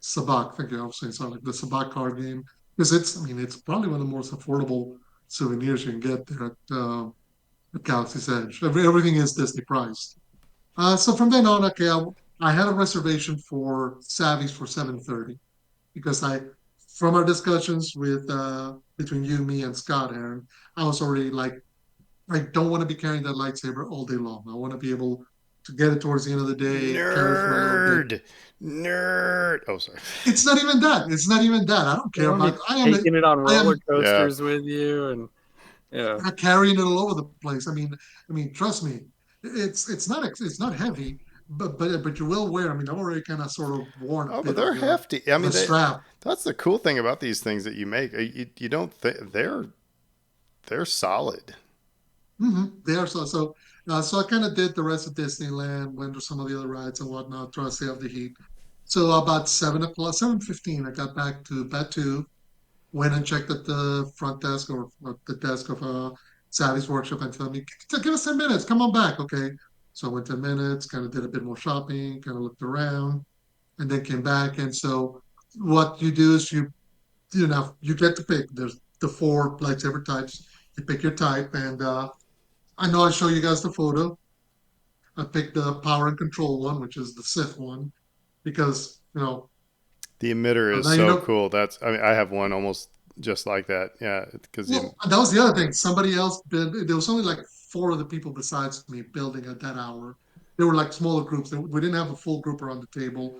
Sabak. Thank you. I was saying Sarlacc, the Sabak card game, because it's probably one of the most affordable souvenirs you can get there at Galaxy's Edge. Everything is Disney priced. So from then on, okay, I had a reservation for Savvy's for 7:30 because from our discussions with between you, me, and Scott, Aaron, I was already like, I don't want to be carrying that lightsaber all day long. I want to be able to get it towards the end of the day, carry it for a little bit. Nerd. Oh, sorry. It's not even that. It's not even that. I don't care You'll be about. taking it on I am roller coasters with you, and yeah. not carrying it all over the place. I mean, trust me, it's not heavy, but you're well aware. I mean, I've already kind of sort of worn a Oh, but bit of they're hefty. I the mean, strap. that's the cool thing about these things that you make. You don't they're solid. They are so I kind of did the rest of Disneyland, went to some of the other rides and whatnot, try to stay off the heat. So about 7 o'clock, 7:15, I got back to Batu, went and checked at the front desk or the desk of Sally's workshop and told me, give us 10 minutes, come on back, okay? So I went 10 minutes, kind of did a bit more shopping, kind of looked around, and then came back. And so what you do is you get to pick. There's the four lightsaber types. You pick your type, and I know I show you guys the photo. I picked the power and control one, which is the Sith one, because The emitter is now so cool. I mean, I have one almost just like that. Yeah, because Well, that was the other thing. Somebody else did. There was only like four of the people besides me building at that hour. They were like smaller groups. We didn't have a full group around the table.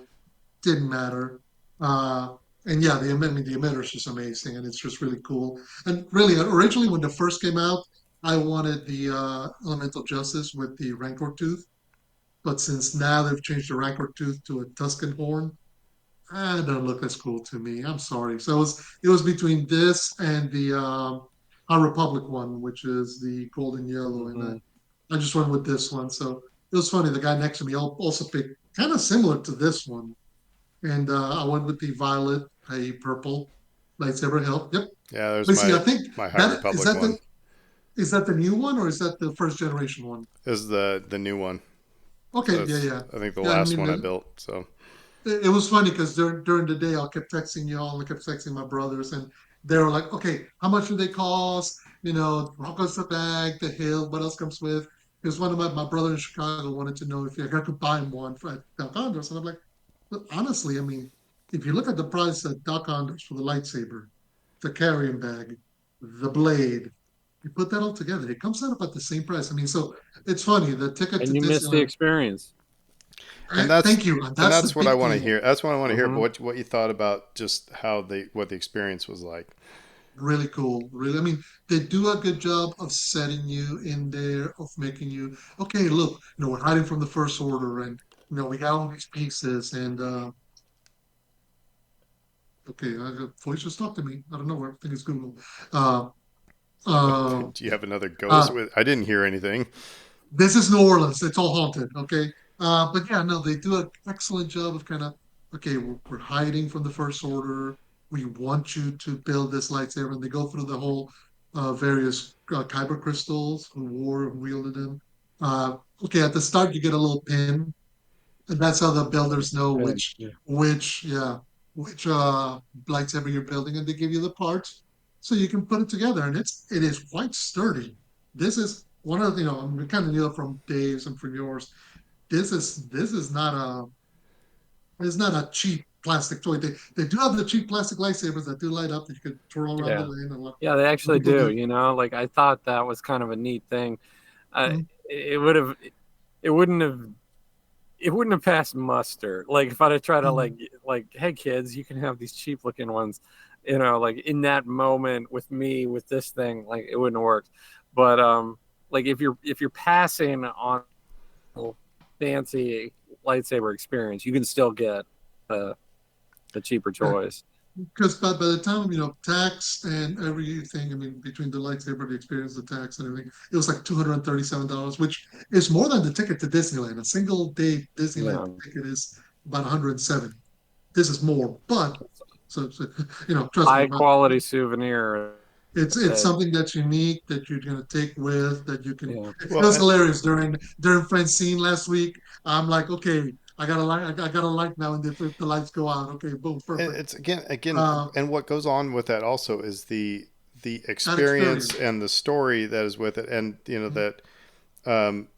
Didn't matter. Uh, and yeah, the emitter is just amazing, and it's just really cool. And really, originally when the first came out, I wanted the Elemental Justice with the Rancor tooth. But since now they've changed the Rancor tooth to a Tuscan horn, it doesn't look as cool to me. I'm sorry. So it was between this and the High Republic one, which is the golden yellow, and Mm-hmm. I just went with this one. So it was funny. The guy next to me also picked kind of similar to this one, and I went with the violet, a purple lightsaber hilt. Yep. yeah, there's But see, I think my High that is Republic that one. the is that the new one or is that the first generation one? This is the new one. Okay, So yeah, it's yeah, I think the yeah. I last mean, one I built. So it was funny because during the day I kept texting y'all, I kept texting my brothers, and they were like, "Okay, how much do they cost? How goes the bag, the hill, what else comes with?" Because one of my brother in Chicago wanted to know if I could buy him one for at Doc Hondos, and I'm like, "Look, honestly, I mean, if you look at the price at Doc Hondos for the lightsaber, the carrying bag, the blade, you put that all together, it comes out about the same price. I mean, so it's funny. The ticket And to you missed the Disneyland. experience. and that's Thank you, and and that's the that's what I big want to thing. hear. That's what I want to hear. Mm-hmm. But what you thought about just what the experience was like. Really cool. Really, I mean, they do a good job of setting you in there, of making you, okay, look, we're hiding from the First Order, and we got all these pieces, and okay, voice just talked to me. I don't know where. I think it's Google. Uh, uh, Do you have another ghost uh, with? I didn't hear anything. this is New Orleans. It's all haunted. Okay. But yeah, no, they do an excellent job of kind of, okay, we're hiding from the First Order. We want you to build this lightsaber. And they go through the whole various kyber crystals, who wore and wielded them. Okay, at the start, you get a little pin, and that's how the builders know And, which yeah. which yeah which lightsaber you're building, and they give you the parts so you can put it together, and it is quite sturdy. This is one of the we kind of knew it from Dave's and from yours. This is not a cheap plastic toy. They do have the cheap plastic lightsabers that do light up that you could twirl around the Yeah. lane and what Yeah, they actually people do. do. Like I thought that was kind of a neat thing. Mhm. It would have, it wouldn't have, it wouldn't have passed muster. Like if I'd have tried to Mhm. hey kids, you can have these cheap looking ones. Like in that moment with me with this thing, like it wouldn't have worked. But like if you're passing on fancy lightsaber experience, you can still get the cheaper toys. because by the time tax and everything, I mean between the lightsaber, the experience, the tax, and everything, it was like $237, which is more than the ticket to Disneyland. A single day Disneyland Yeah. ticket is about 170. This is more, but so trust me, High quality souvenir it's that something that's unique that you're gonna take with that you can. yeah. It Well, was hilarious during Friend's scene last week. I'm like, okay, I got a light. I got a light now, and if the lights go out, okay, boom, perfect. it's again, Uh, and what goes on with that also is the that experience experience. and the story that is with it, and that, um,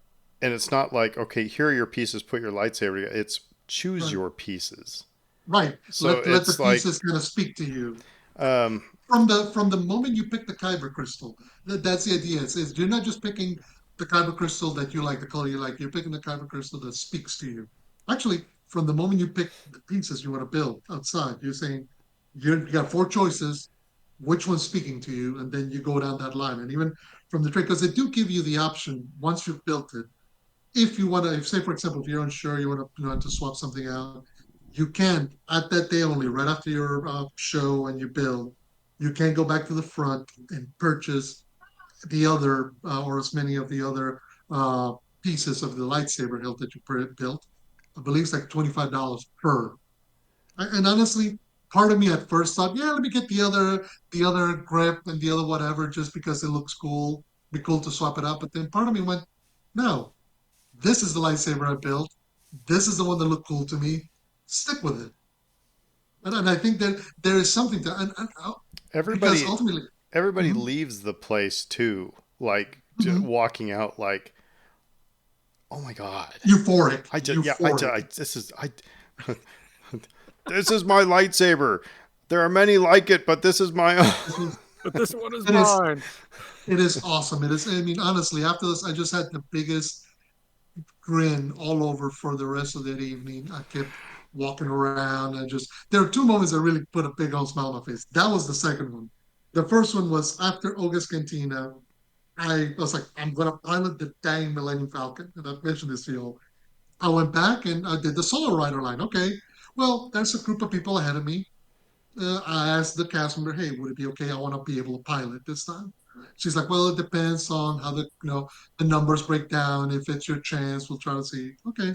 and it's not like, okay, here are your pieces, put your lightsaber together. It's choose Right. your pieces. Right. So Let the it's like, pieces kind of speak to you. um, From the moment you pick the kyber crystal, that's the idea. Is you're not just picking the kyber crystal that you like, the color you like. You're picking the kyber crystal that speaks to you. Actually, from the moment you pick the pieces you want to build outside, you're saying you got four choices. Which one's speaking to you, and then you go down that line. And even from the trick, because they do give you the option once you've built it. If you want to, if say for example, if you're unsure, you want to swap something out, you can at that day only, right after your show and you build, you can go back to the front and purchase the other or as many of the other uh, pieces of the lightsaber hilt that you built. I believe it's like $25 per. And honestly, part of me at first thought, yeah, let me get the other grip and the other whatever just because it looks cool. Be cool to swap it out. But then part of me went, no, this is the lightsaber I built. This is the one that looked cool to me. Stick with it. And I think that there is something to, because everybody ultimately, everybody mhm, leaves the place too, like mhm, walking out like, oh my god, euphoric, I just, yeah, euphoric. this is, this is my lightsaber. There are many like it, but this is my own. This was, But this one is it is, mine. it is awesome. It is. I mean, honestly, after this, I just had the biggest grin all over for the rest of that evening. I kept walking around. There are two moments that really put a big old smile on my face. That was the second one. The first one was after August Cantina. I was like, I'm going to pilot the dang Millennium Falcon. And I've mentioned this to you all. I went back and I did the solo rider line. Okay, well, there's a group of people ahead of me. I asked the cast member, hey, would it be okay? I want to be able to pilot this time. She's like, well, it depends on how the numbers break down. If it's your chance, we'll try to see. Okay.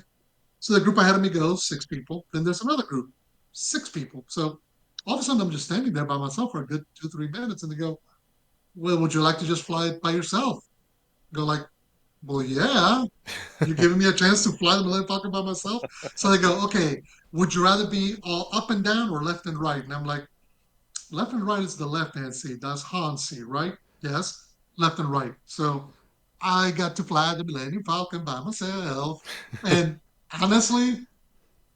So the group ahead of me goes, six people. Then there's another group, six people. So all of a sudden I'm just standing there by myself for a good 2, 3 minutes and they go, well, would you like to just fly it by yourself? I go like, well, yeah. You're giving me a chance to fly the Millennium Falcon by myself. So they go, okay, would you rather be all up and down or left and right? And I'm like, left and right is the left hand seat. That's Han's seat, right? Yes, left and right. So I got to fly the Millennium Falcon by myself. And honestly,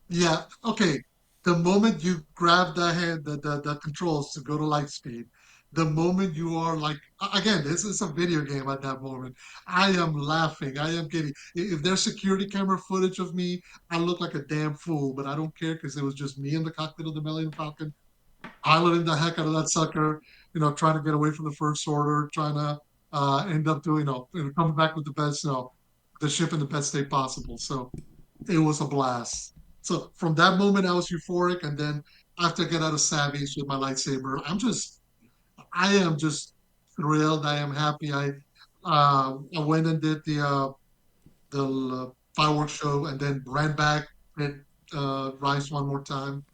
yeah, okay. The moment you grab the controls to go to light speed, the moment you are like, again, this is a video game at that moment. I am laughing. I am getting, if there's security camera footage of me, I look like a damn fool, but I don't care because it was just me in the cockpit of the Millennium Falcon piloting the heck out of that sucker, trying to get away from the First Order, trying to end up doing, coming back with the best, the ship in the best state possible. So it was a blast. So from that moment, I was euphoric, and then after I get out of Savvy's with my lightsaber, I am just thrilled. I am happy. I went and did the fireworks show, and then ran back and Rise one more time.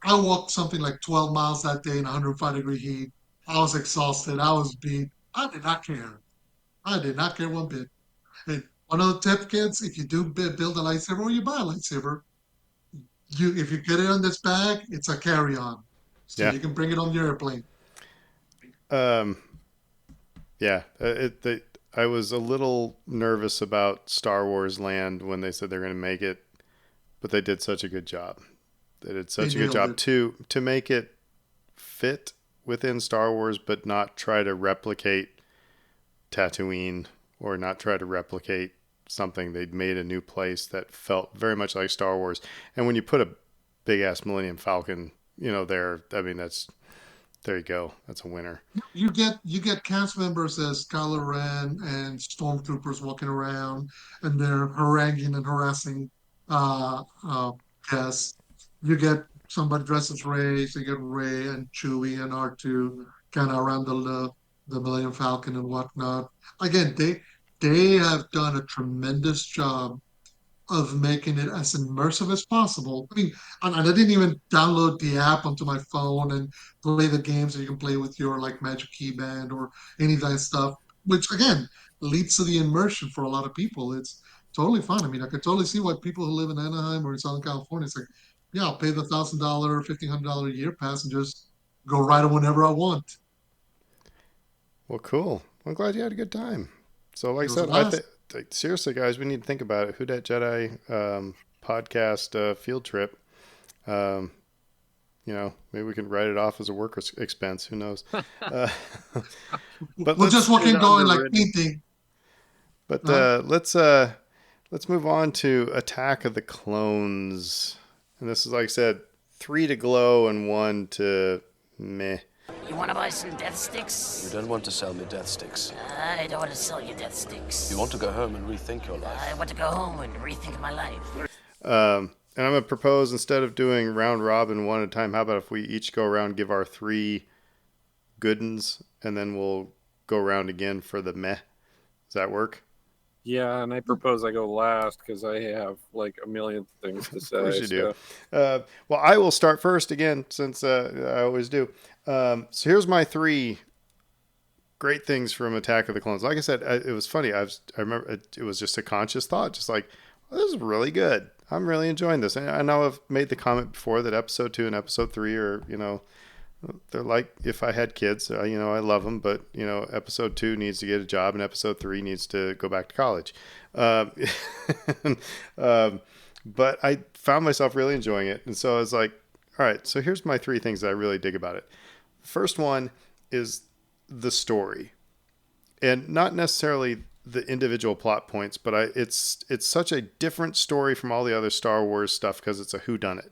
I walked something like 12 miles that day in 105-degree heat. I was exhausted. I was beat. I did not care. I did not care one bit. And one of the tip, kids, if you do build a lightsaber or you buy a lightsaber, if you get it on this bag, it's a carry-on, so Yeah. you can bring it on your airplane. Um, yeah. I was a little nervous about Star Wars Land when they said they're going to make it, but they did such a good job. They did They such a good nailed job it. to make it fit within Star Wars, but not try to replicate Tatooine or not try to replicate something. They'd made a new place that felt very much like Star Wars. And when you put a big ass Millennium Falcon, there, I mean, there you go. That's a winner. You get cast members as Kylo Ren and stormtroopers walking around, and they're haranguing and harassing uh, uh, guests. You get somebody dresses Rey, so you get Rey and Chewie and R2 kind of around the Millennium Falcon and whatnot. Again, they have done a tremendous job of making it as immersive as possible. I mean, and I didn't even download the app onto my phone and play the games that you can play with your like Magic Keyboard or any of that stuff, which again leads to the immersion for a lot of people. It's totally fun. I mean, I could totally see why people who live in Anaheim or in Southern California, it's like, yeah, I'll pay the $1,000, $1,500 a year pass and just go ride it whenever I want. Well, cool. I'm glad you had a good time. So, like I It was a said, I blast. think seriously, guys, we need to think about it. Who Dat Jedi podcast field trip. Um, maybe we can write it off as a work expense. Who knows? Uh, but We'll just let's walk It's in going like underwritten. painting. but Huh? let's move on to Attack of the Clones. And this is like I said, 3 to glow and 1 to meh. You want to buy some death sticks? You don't want to sell me death sticks. I don't want to sell you death sticks. You want to go home and rethink your life. I want to go home and rethink my life. And I'm going to propose, instead of doing round robin one at a time, how about if we each go around, give our 3 good ones, and then we'll go around again for the meh. Does that work? Yeah, and I propose I go last because I have like a million things to say. Of course you do. so- Well, I will start first again, since I always do. So here's my 3 great things from Attack of the Clones. Like I said, it was funny. I remember it was just a conscious thought, just like, this is really good. I'm really enjoying this. And I know I've made the comment before that episode 2 and episode 3 are, they're like if I had kids. I love them, but episode 2 needs to get a job, and episode 3 needs to go back to college. Um, but I found myself really enjoying it, and so I was like, all right. So here's my 3 things that I really dig about it. First one is the story, and not necessarily the individual plot points, but it's such a different story from all the other Star Wars stuff because it's a whodunit.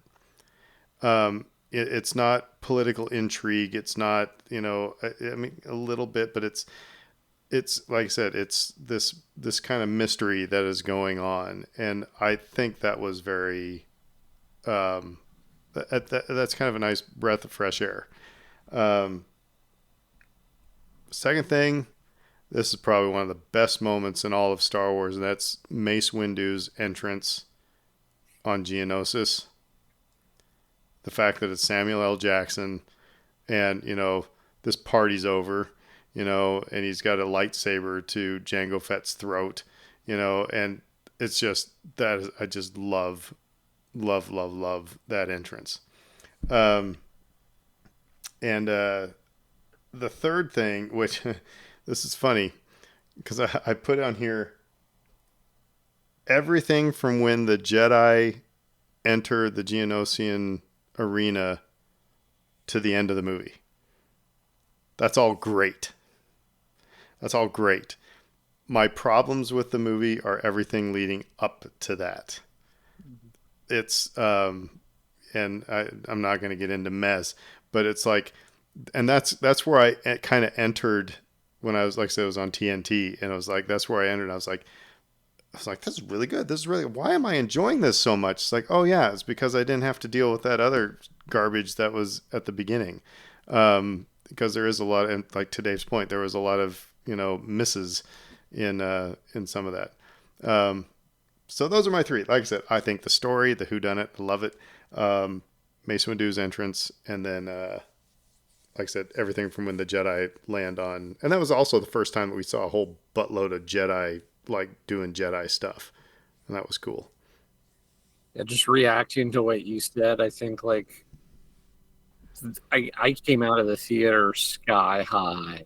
It's not political intrigue. It's not, I mean, a little bit, but it's like I said, it's this kind of mystery that is going on, and I think that was very, that's kind of a nice breath of fresh air. Second thing, this is probably one of the best moments in all of Star Wars, and that's Mace Windu's entrance on Geonosis. The fact that it's Samuel L. Jackson, and this party's over, and he's got a lightsaber to Jango Fett's throat, and it's just that I just love that entrance. And the third thing, which this is funny because I put on here everything from when the Jedi enter the Geonosian arena to the end of the movie. That's all great. My problems with the movie are everything leading up to that. It's and I'm not going to get into mess, but it's like, and that's where I kind of entered when I was, like I said, it was on TNT, and I was like, that's where I entered. I was like, this is really good. This is really, why am I enjoying this so much? It's like, oh yeah, it's because I didn't have to deal with that other garbage that was at the beginning. Because there is a lot, and like to Dave's point, there was a lot of, misses in some of that. So those are my 3. Like I said, I think the story, the whodunit, I love it. Mace Windu's entrance, and then, like I said, everything from when the Jedi land on, and that was also the first time that we saw a whole buttload of Jedi like doing Jedi stuff, and that was cool. Yeah, just reacting to what you said, I think like I came out of the theater sky high.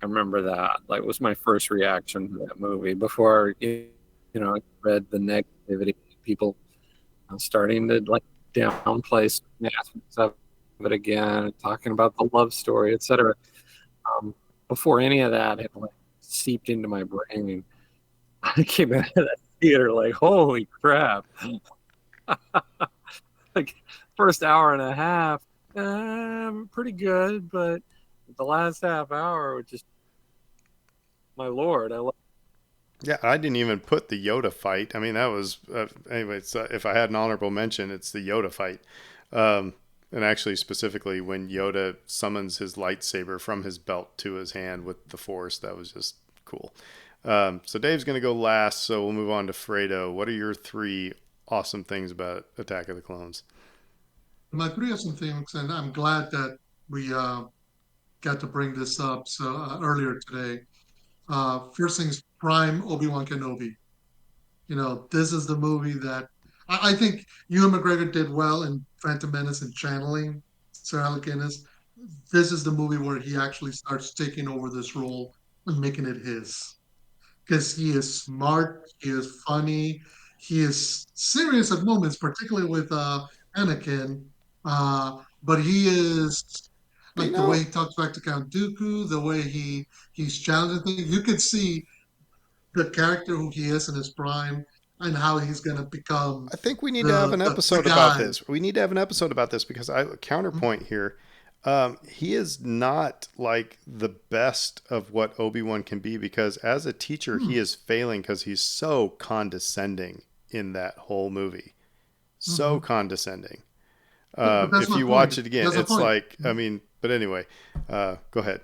I remember that. Like, it was my first reaction to that movie before I read the negativity, people starting to like downplay aspects of it again, talking about the love story, etc. Before any of that had like seeped into my brain, I came out of that theater like, holy crap! Like, first hour and a half, pretty good, but the last half hour was just, my lord, I love. Yeah, I didn't even put the Yoda fight. I mean, that was anyway. If I had an honorable mention, it's the Yoda fight. And actually, specifically, when Yoda summons his lightsaber from his belt to his hand with the Force, that was just cool. So Dave's going to go last, so we'll move on to Fredo. What are your three awesome things about Attack of the Clones? My three awesome things, and I'm glad that we got to bring this up earlier today. First things prime Obi-Wan Kenobi. This is the movie that I think Ewan McGregor did well in Phantom Menace and channeling Sir Alec Guinness. This is the movie where he actually starts taking over this role and making it his. Because he is smart, he is funny, he is serious at moments, particularly with Anakin. But he is But like the way he talks back to Count Dooku, the way he's challenging things. You could see the character who he is in his prime and how he's going to become I think we need to have the, an the episode about guy. this. We need to have an episode about this because I counterpoint here. He is not like the best of what Obi-Wan can be because as a teacher, he Hmm. is failing because he's so condescending in that whole movie. So Mhm. condescending. But that's If my you watch point. it again, That's the it's point. like, I mean, but anyway, go ahead.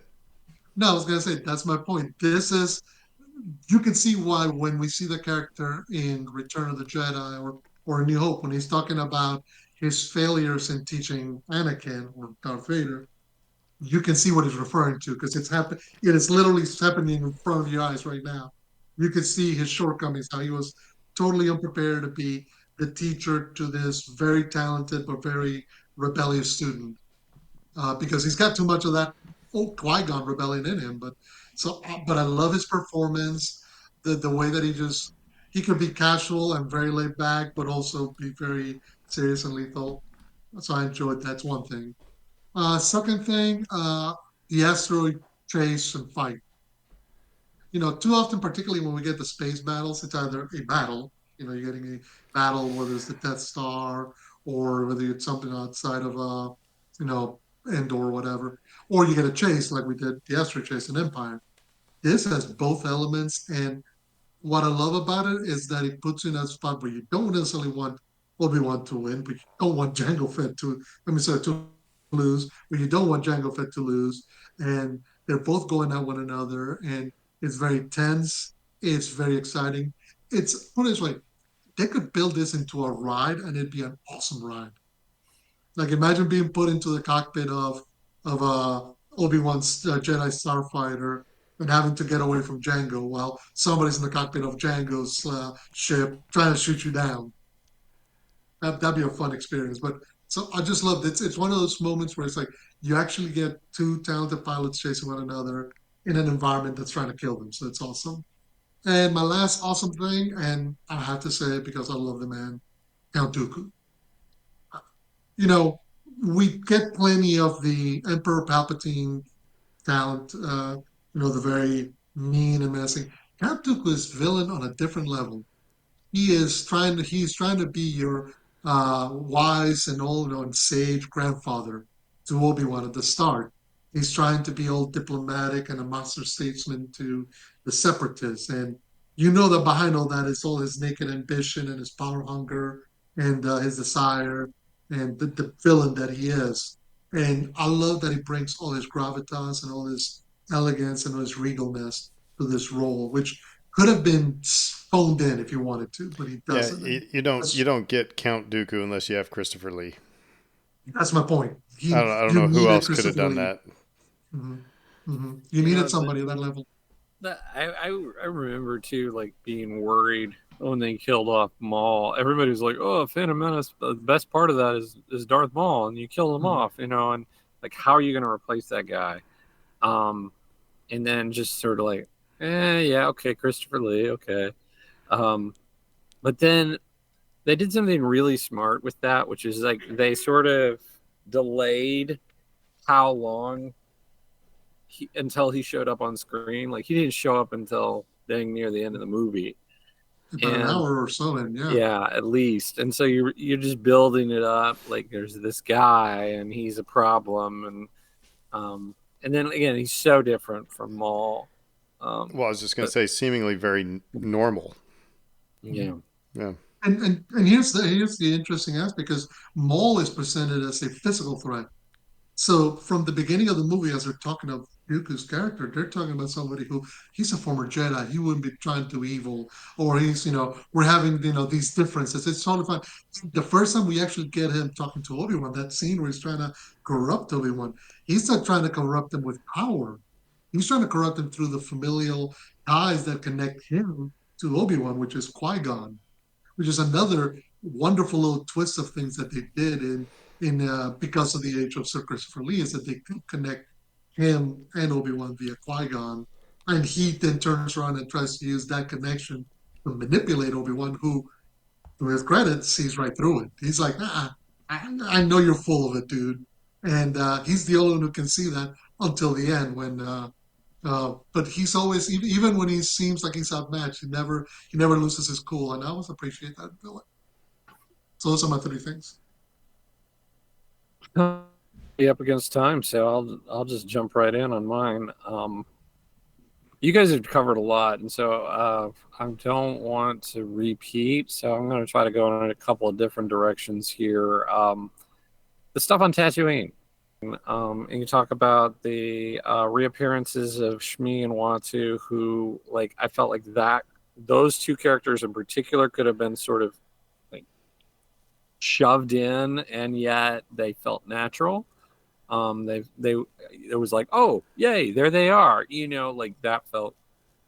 No, I was going to say, that's my point. You can see why when we see the character in Return of the Jedi or New Hope, when he's talking about his failures in teaching Anakin or Darth Vader, you can see what he's referring to because it is literally happening in front of your eyes right now. You can see his shortcomings, how he was totally unprepared to be the teacher to this very talented but very rebellious student because he's got too much of that old Qui-Gon rebellion in him. But I love his performance, the way that he could be casual and very laid back, but also be very serious and lethal. So I enjoyed that's one thing. Second thing, the asteroid chase and fight. Too often, particularly when we get the space battles, it's either a battle, you're getting a battle, whether it's the Death Star or whether it's something outside of, Endor or whatever, or you get a chase like we did the asteroid chase in Empire. This has both elements, and what I love about it is that it puts you in a spot where you don't necessarily want Obi-Wan to win, but you don't want Jango Fett to lose, but you don't want Jango Fett to lose. And they're both going at one another, and it's very tense. It's very exciting. Put it this way, they could build this into a ride, and it'd be an awesome ride. Like imagine being put into the cockpit of Obi-Wan's Jedi starfighter and having to get away from Django while somebody's in the cockpit of Django's ship trying to shoot you down. That'd be a fun experience. But so I just love it. It's one of those moments where it's like you actually get two talented pilots chasing one another in an environment that's trying to kill them. So it's awesome. And my last awesome thing, and I have to say it because I love the man, Count Dooku. You know, we get plenty of the Emperor Palpatine talent, the very mean and menacing. Count Dooku is villain on a different level. He's trying to be your wise and old and sage grandfather to Obi-Wan at the start. He's trying to be all diplomatic and a master statesman to the separatists. And you know that behind all that is all his naked ambition and his power hunger and his desire and the villain that he is. And I love that he brings all his gravitas and all his elegance and all his regalness to this role, which could have been phoned in if you wanted to, but he Yeah, doesn't. And you that's don't get Count Dooku unless you have Christopher Lee. that's my point. I don't You know who needed else could have Christopher done Lee. that. You You needed know, somebody at that level. I remember too, like being worried when they killed off Maul. Everybody was like, "Oh, Phantom Menace. The best part of that is Darth Maul, and you kill him Mhm. off." And like, how are you going to replace that guy? Um, and then just sort of like, yeah, okay, Christopher Lee, okay. Um, but then they did something really smart with that, which is like they sort of delayed how long until he showed up on screen. Like he didn't show up until dang near the end of the movie, About an and hour or so, and yeah. yeah, at least. And so you're just building it up. Like there's this guy, and he's a problem, and then again, he's so different from Maul. Um, Well, I was just going to but say, seemingly very normal. yeah, Yeah. And here's the interesting aspect because Maul is presented as a physical threat. So from the beginning of the movie, as they're talking of Dooku's character, they're talking about somebody who he's a former Jedi. He wouldn't be trying to do evil, or we're having these differences. It's totally fine. The first time we actually get him talking to Obi-Wan, that scene where he's trying to corrupt Obi-Wan, he's not trying to corrupt him with power. He's trying to corrupt him through the familial ties that connect him to Obi-Wan, which is Qui-Gon, which is another wonderful little twist of things that they did in because of the age of Sir Christopher Lee is that they could connect him and Obi-Wan via Qui-Gon, and he then turns around and tries to use that connection to manipulate Obi-Wan, who, to his credit, sees right through it. He's like, I know you're full of it, dude, and he's the only one who can see that until the end when. But he's always even when he seems like he's outmatched, he never loses his cool, and I always appreciate that villain. So those are my three things. Be up against time, so I'll just jump right in on mine. You guys have covered a lot, and so I don't want to repeat. So I'm going to try to go in a couple of different directions here. The stuff on Tatooine, and you talk about the reappearances of Shmi and Watu, who like I felt like that those two characters in particular could have been sort of like shoved in, and yet they felt natural. They it was like, oh yay, there they are, like that felt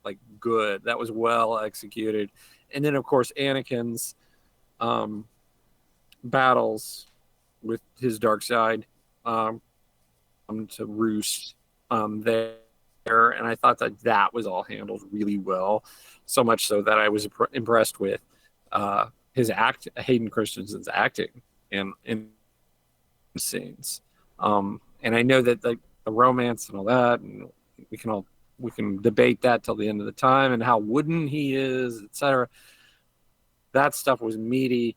like good, that was well executed. And then of course Anakin's um battles with his dark side um to roost there, and I thought that that was all handled really well, so much so that I was impressed with his Hayden Christensen's acting in scenes. And I know that like the romance and all that, and we can debate that till the end of the time and how wooden he is, etc. That stuff was meaty,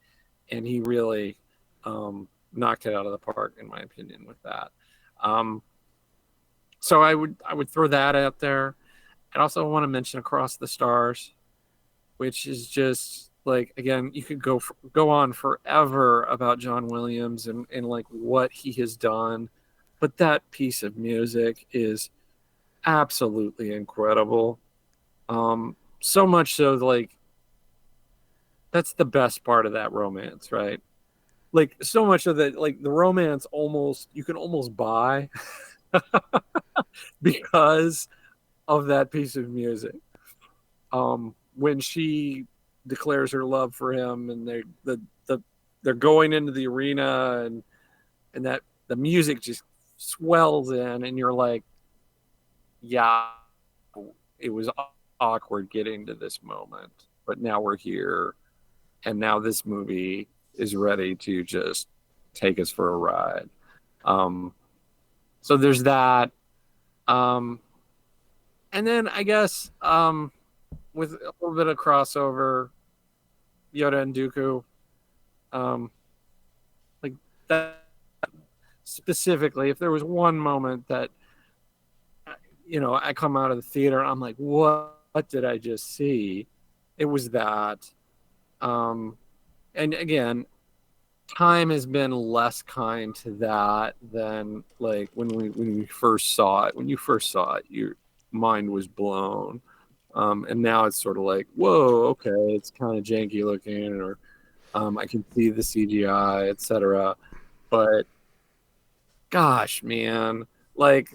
and he really knocked it out of the park, in my opinion, with that. Um, so I would throw that out there. I also want to mention Across the Stars, which is just like, again, you could go on forever about John Williams and like what he has done, but that piece of music is absolutely incredible. So much so, like, that's the best part of that romance, right? Like, so much of that, like the romance, almost you can almost buy because of that piece of music. When she declares her love for him, and they're going into the arena, and that the music just swells in, and you're like, yeah, it was awkward getting to this moment, but now we're here, and now this movie is ready to just take us for a ride. Um, so there's that. Um, and then I guess with a little bit of crossover, Yoda and Dooku, um, like that specifically. If there was one moment that I come out of the theater and I'm like, what did I just see? It was that. And again, time has been less kind to that than like when we first saw it. When you first saw it, your mind was blown. And now it's sort of like, whoa, okay, it's kind of janky looking, or I can see the CGI, etc. But gosh, man, like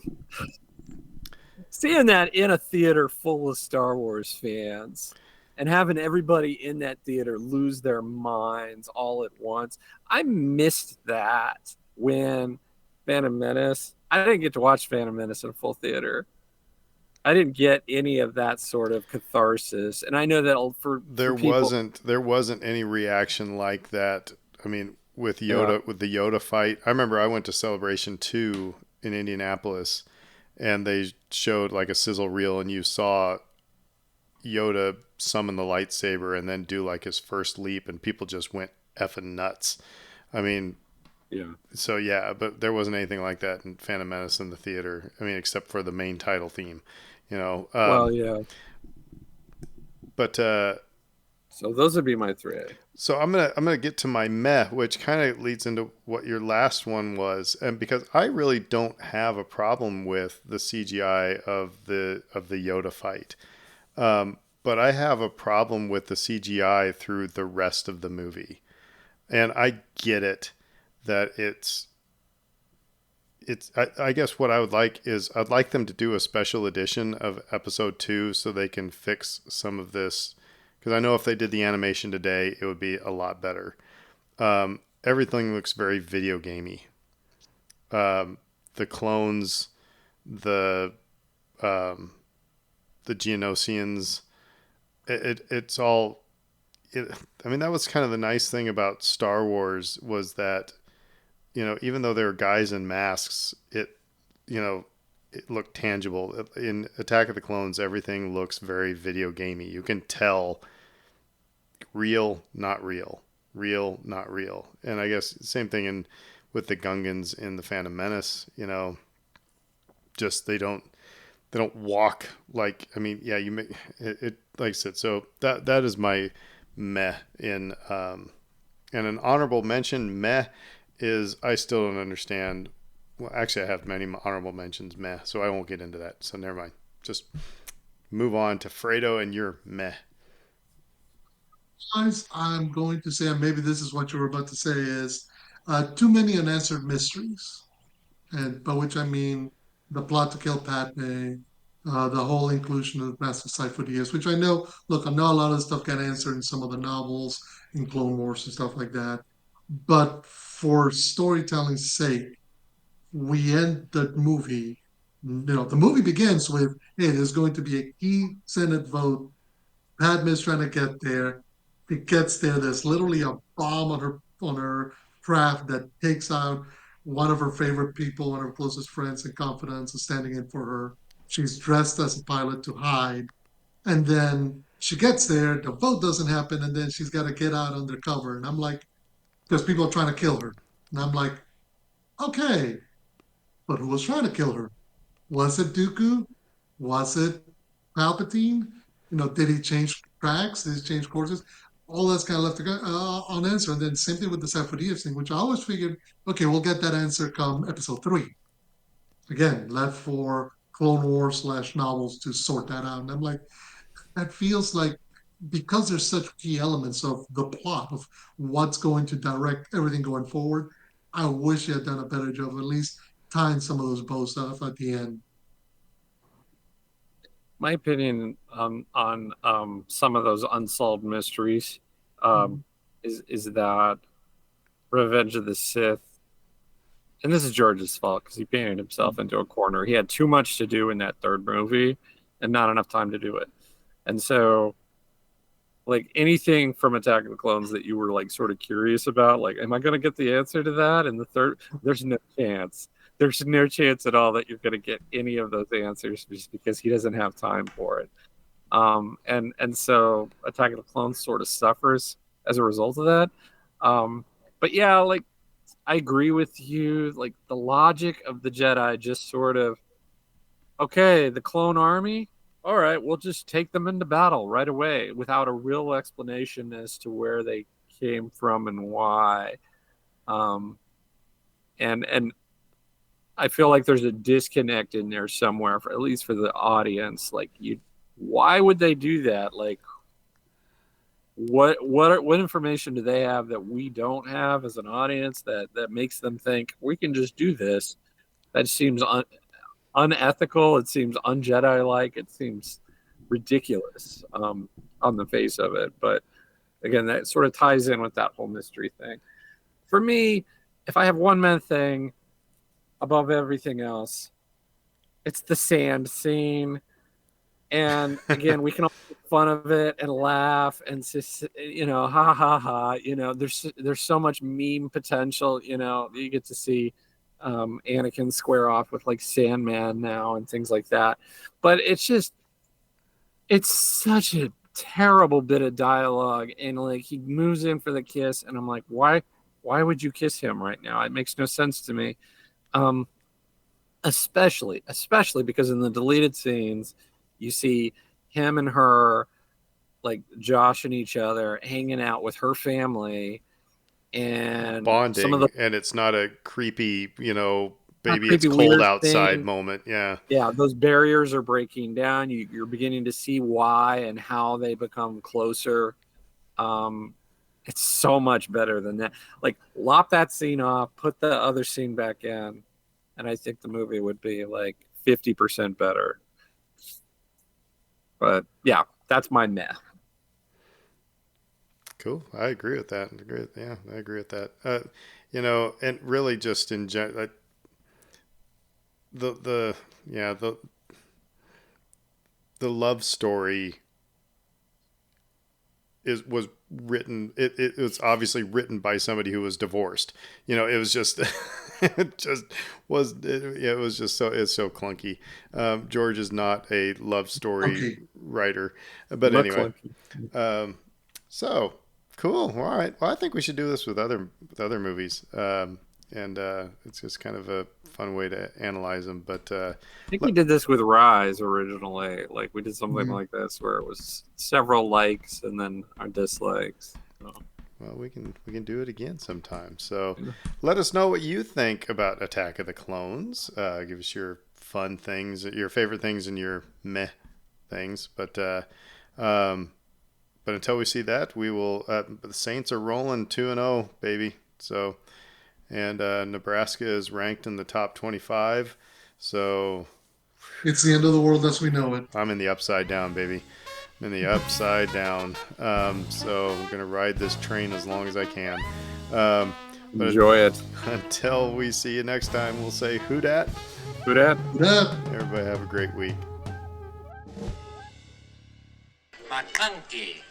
seeing that in a theater full of Star Wars fans and having everybody in that theater lose their minds all at once. I missed that when Phantom Menace. I didn't get to watch Phantom Menace in a full theater. I didn't get any of that sort of catharsis, and I know that for people, there wasn't any reaction like that. I mean, with Yoda, yeah. with the Yoda fight, I remember I went to Celebration 2 in Indianapolis, and they showed like a sizzle reel, and you saw Yoda summon the lightsaber and then do like his first leap, and people just went effing nuts. I mean, Yeah. so yeah, but there wasn't anything like that in Phantom Menace in the theater. I mean, except for the main title theme, you know. Well, yeah. But So those would be my three. So I'm gonna get to my meh, which kind of leads into what your last one was, and because I really don't have a problem with the CGI of the Yoda fight, but I have a problem with the CGI through the rest of the movie, and I get it that I guess what I would like is I'd like them to do a special edition of episode 2 so they can fix some of this, because I know if they did the animation today it would be a lot better. Everything looks very video gamey. The clones, the um, the Geonosians, it's all I mean, that was kind of the nice thing about Star Wars, was that, even though they were guys in masks, you know, it looked tangible. In Attack of the Clones, everything looks very video gamey. You can tell real, not real, real, not real. And I guess same thing with the Gungans in the Phantom Menace. Just they don't walk like. I mean, yeah, you make it like I said. So that is my meh in and an honorable mention meh is I still don't understand. Well, actually, I have many honorable mentions meh, so I won't get into that. So never mind. Just move on to Fredo and your meh. Guys, I'm going to say, and maybe this is what you were about to say, is too many unanswered mysteries. And by which I mean the plot to kill Padme, the whole inclusion of Master Sifo-Dyas, which I know, look, I know a lot of stuff got answered in some of the novels, in Clone Wars and stuff like that. But for storytelling's sake, we end the movie. The movie begins with, hey, there's going to be a key Senate vote. Padme's trying to get there. He gets there. There's literally a bomb on her craft that takes out one of her favorite people, one of her closest friends and confidants is standing in for her. She's dressed as a pilot to hide. And then she gets there, the vote doesn't happen, and then she's got to get out undercover. And I'm like, because people are trying to kill her. And I'm like, okay, but who was trying to kill her? Was it Dooku? Was it Palpatine? Did he change tracks? Did he change courses? All that's kind of left unanswered. And then same thing with the Sephiroth thing, which I always figured, okay, we'll get that answer come episode 3. Again, left for Clone Wars / novels to sort that out. And I'm like, that feels like, because there's such key elements of the plot of what's going to direct everything going forward, I wish you had done a better job of at least tying some of those bows off at the end. My opinion on some of those unsolved mysteries is that Revenge of the Sith, and this is George's fault because he painted himself into a corner. He had too much to do in that third movie and not enough time to do it. And so, like, anything from Attack of the Clones that you were like sort of curious about, like, am I going to get the answer to that in the third? There's no chance. There's no chance at all that you're going to get any of those answers just because he doesn't have time for it. And so Attack of the Clones sort of suffers as a result of that. But yeah, like, I agree with you. Like, the logic of the Jedi just sort of, okay, the clone army, all right, we'll just take them into battle right away without a real explanation as to where they came from and why. And I feel like there's a disconnect in there somewhere, at least for the audience. Like, why would they do that? Like, what information do they have that we don't have as an audience that makes them think we can just do this? That seems unethical. It seems un-Jedi-like. It seems ridiculous on the face of it. But again, that sort of ties in with that whole mystery thing. For me, if I have one main thing above everything else, it's the sand scene. And again, we can all make fun of it and laugh and just, ha ha ha. There's so much meme potential. You get to see Anakin square off with like Sandman now and things like that. But it's such a terrible bit of dialogue. And like, he moves in for the kiss, and I'm like, why would you kiss him right now? It makes no sense to me. Especially because in the deleted scenes, you see him and her like joshing each other, hanging out with her family, and some of Bonding, the and it's not a creepy, not baby, it's creepy cold weird outside thing. moment. Yeah. Yeah, those barriers are breaking down. You're beginning to see why and how they become closer. Um, it's so much better than that. Like, lop that scene off, put the other scene back in, and I think the movie would be like 50% better. But yeah, that's my meh. Cool. I agree with that. Yeah, I agree with that. And really just in general, the yeah the love story was written. It was obviously written by somebody who was divorced. It was just it just it was just it's so clunky. George is not a love story Okay. writer, but anyway. McClunky. Um, so cool. All right. Well, I think we should do this with other movies. And it's just kind of a fun way to analyze them. But I think we did this with Rise originally. Like, we did something Mhm. like this where it was several likes and then our dislikes. So, well, we can do it again sometime. So yeah. let us know what you think about Attack of the Clones. Give us your fun things, your favorite things, and your meh things. Um, but until we see that, we will. The Saints are rolling 2-0, baby. So. And Nebraska is ranked in the top 25. So It's the end of the world as we know it. I'm in the upside down, baby. I'm in the upside down. So I'm going to ride this train as long as I can. Um, but Enjoy it. until we see you next time, we'll say who dat. Who dat? Good up. Everybody have a great week. McClunky.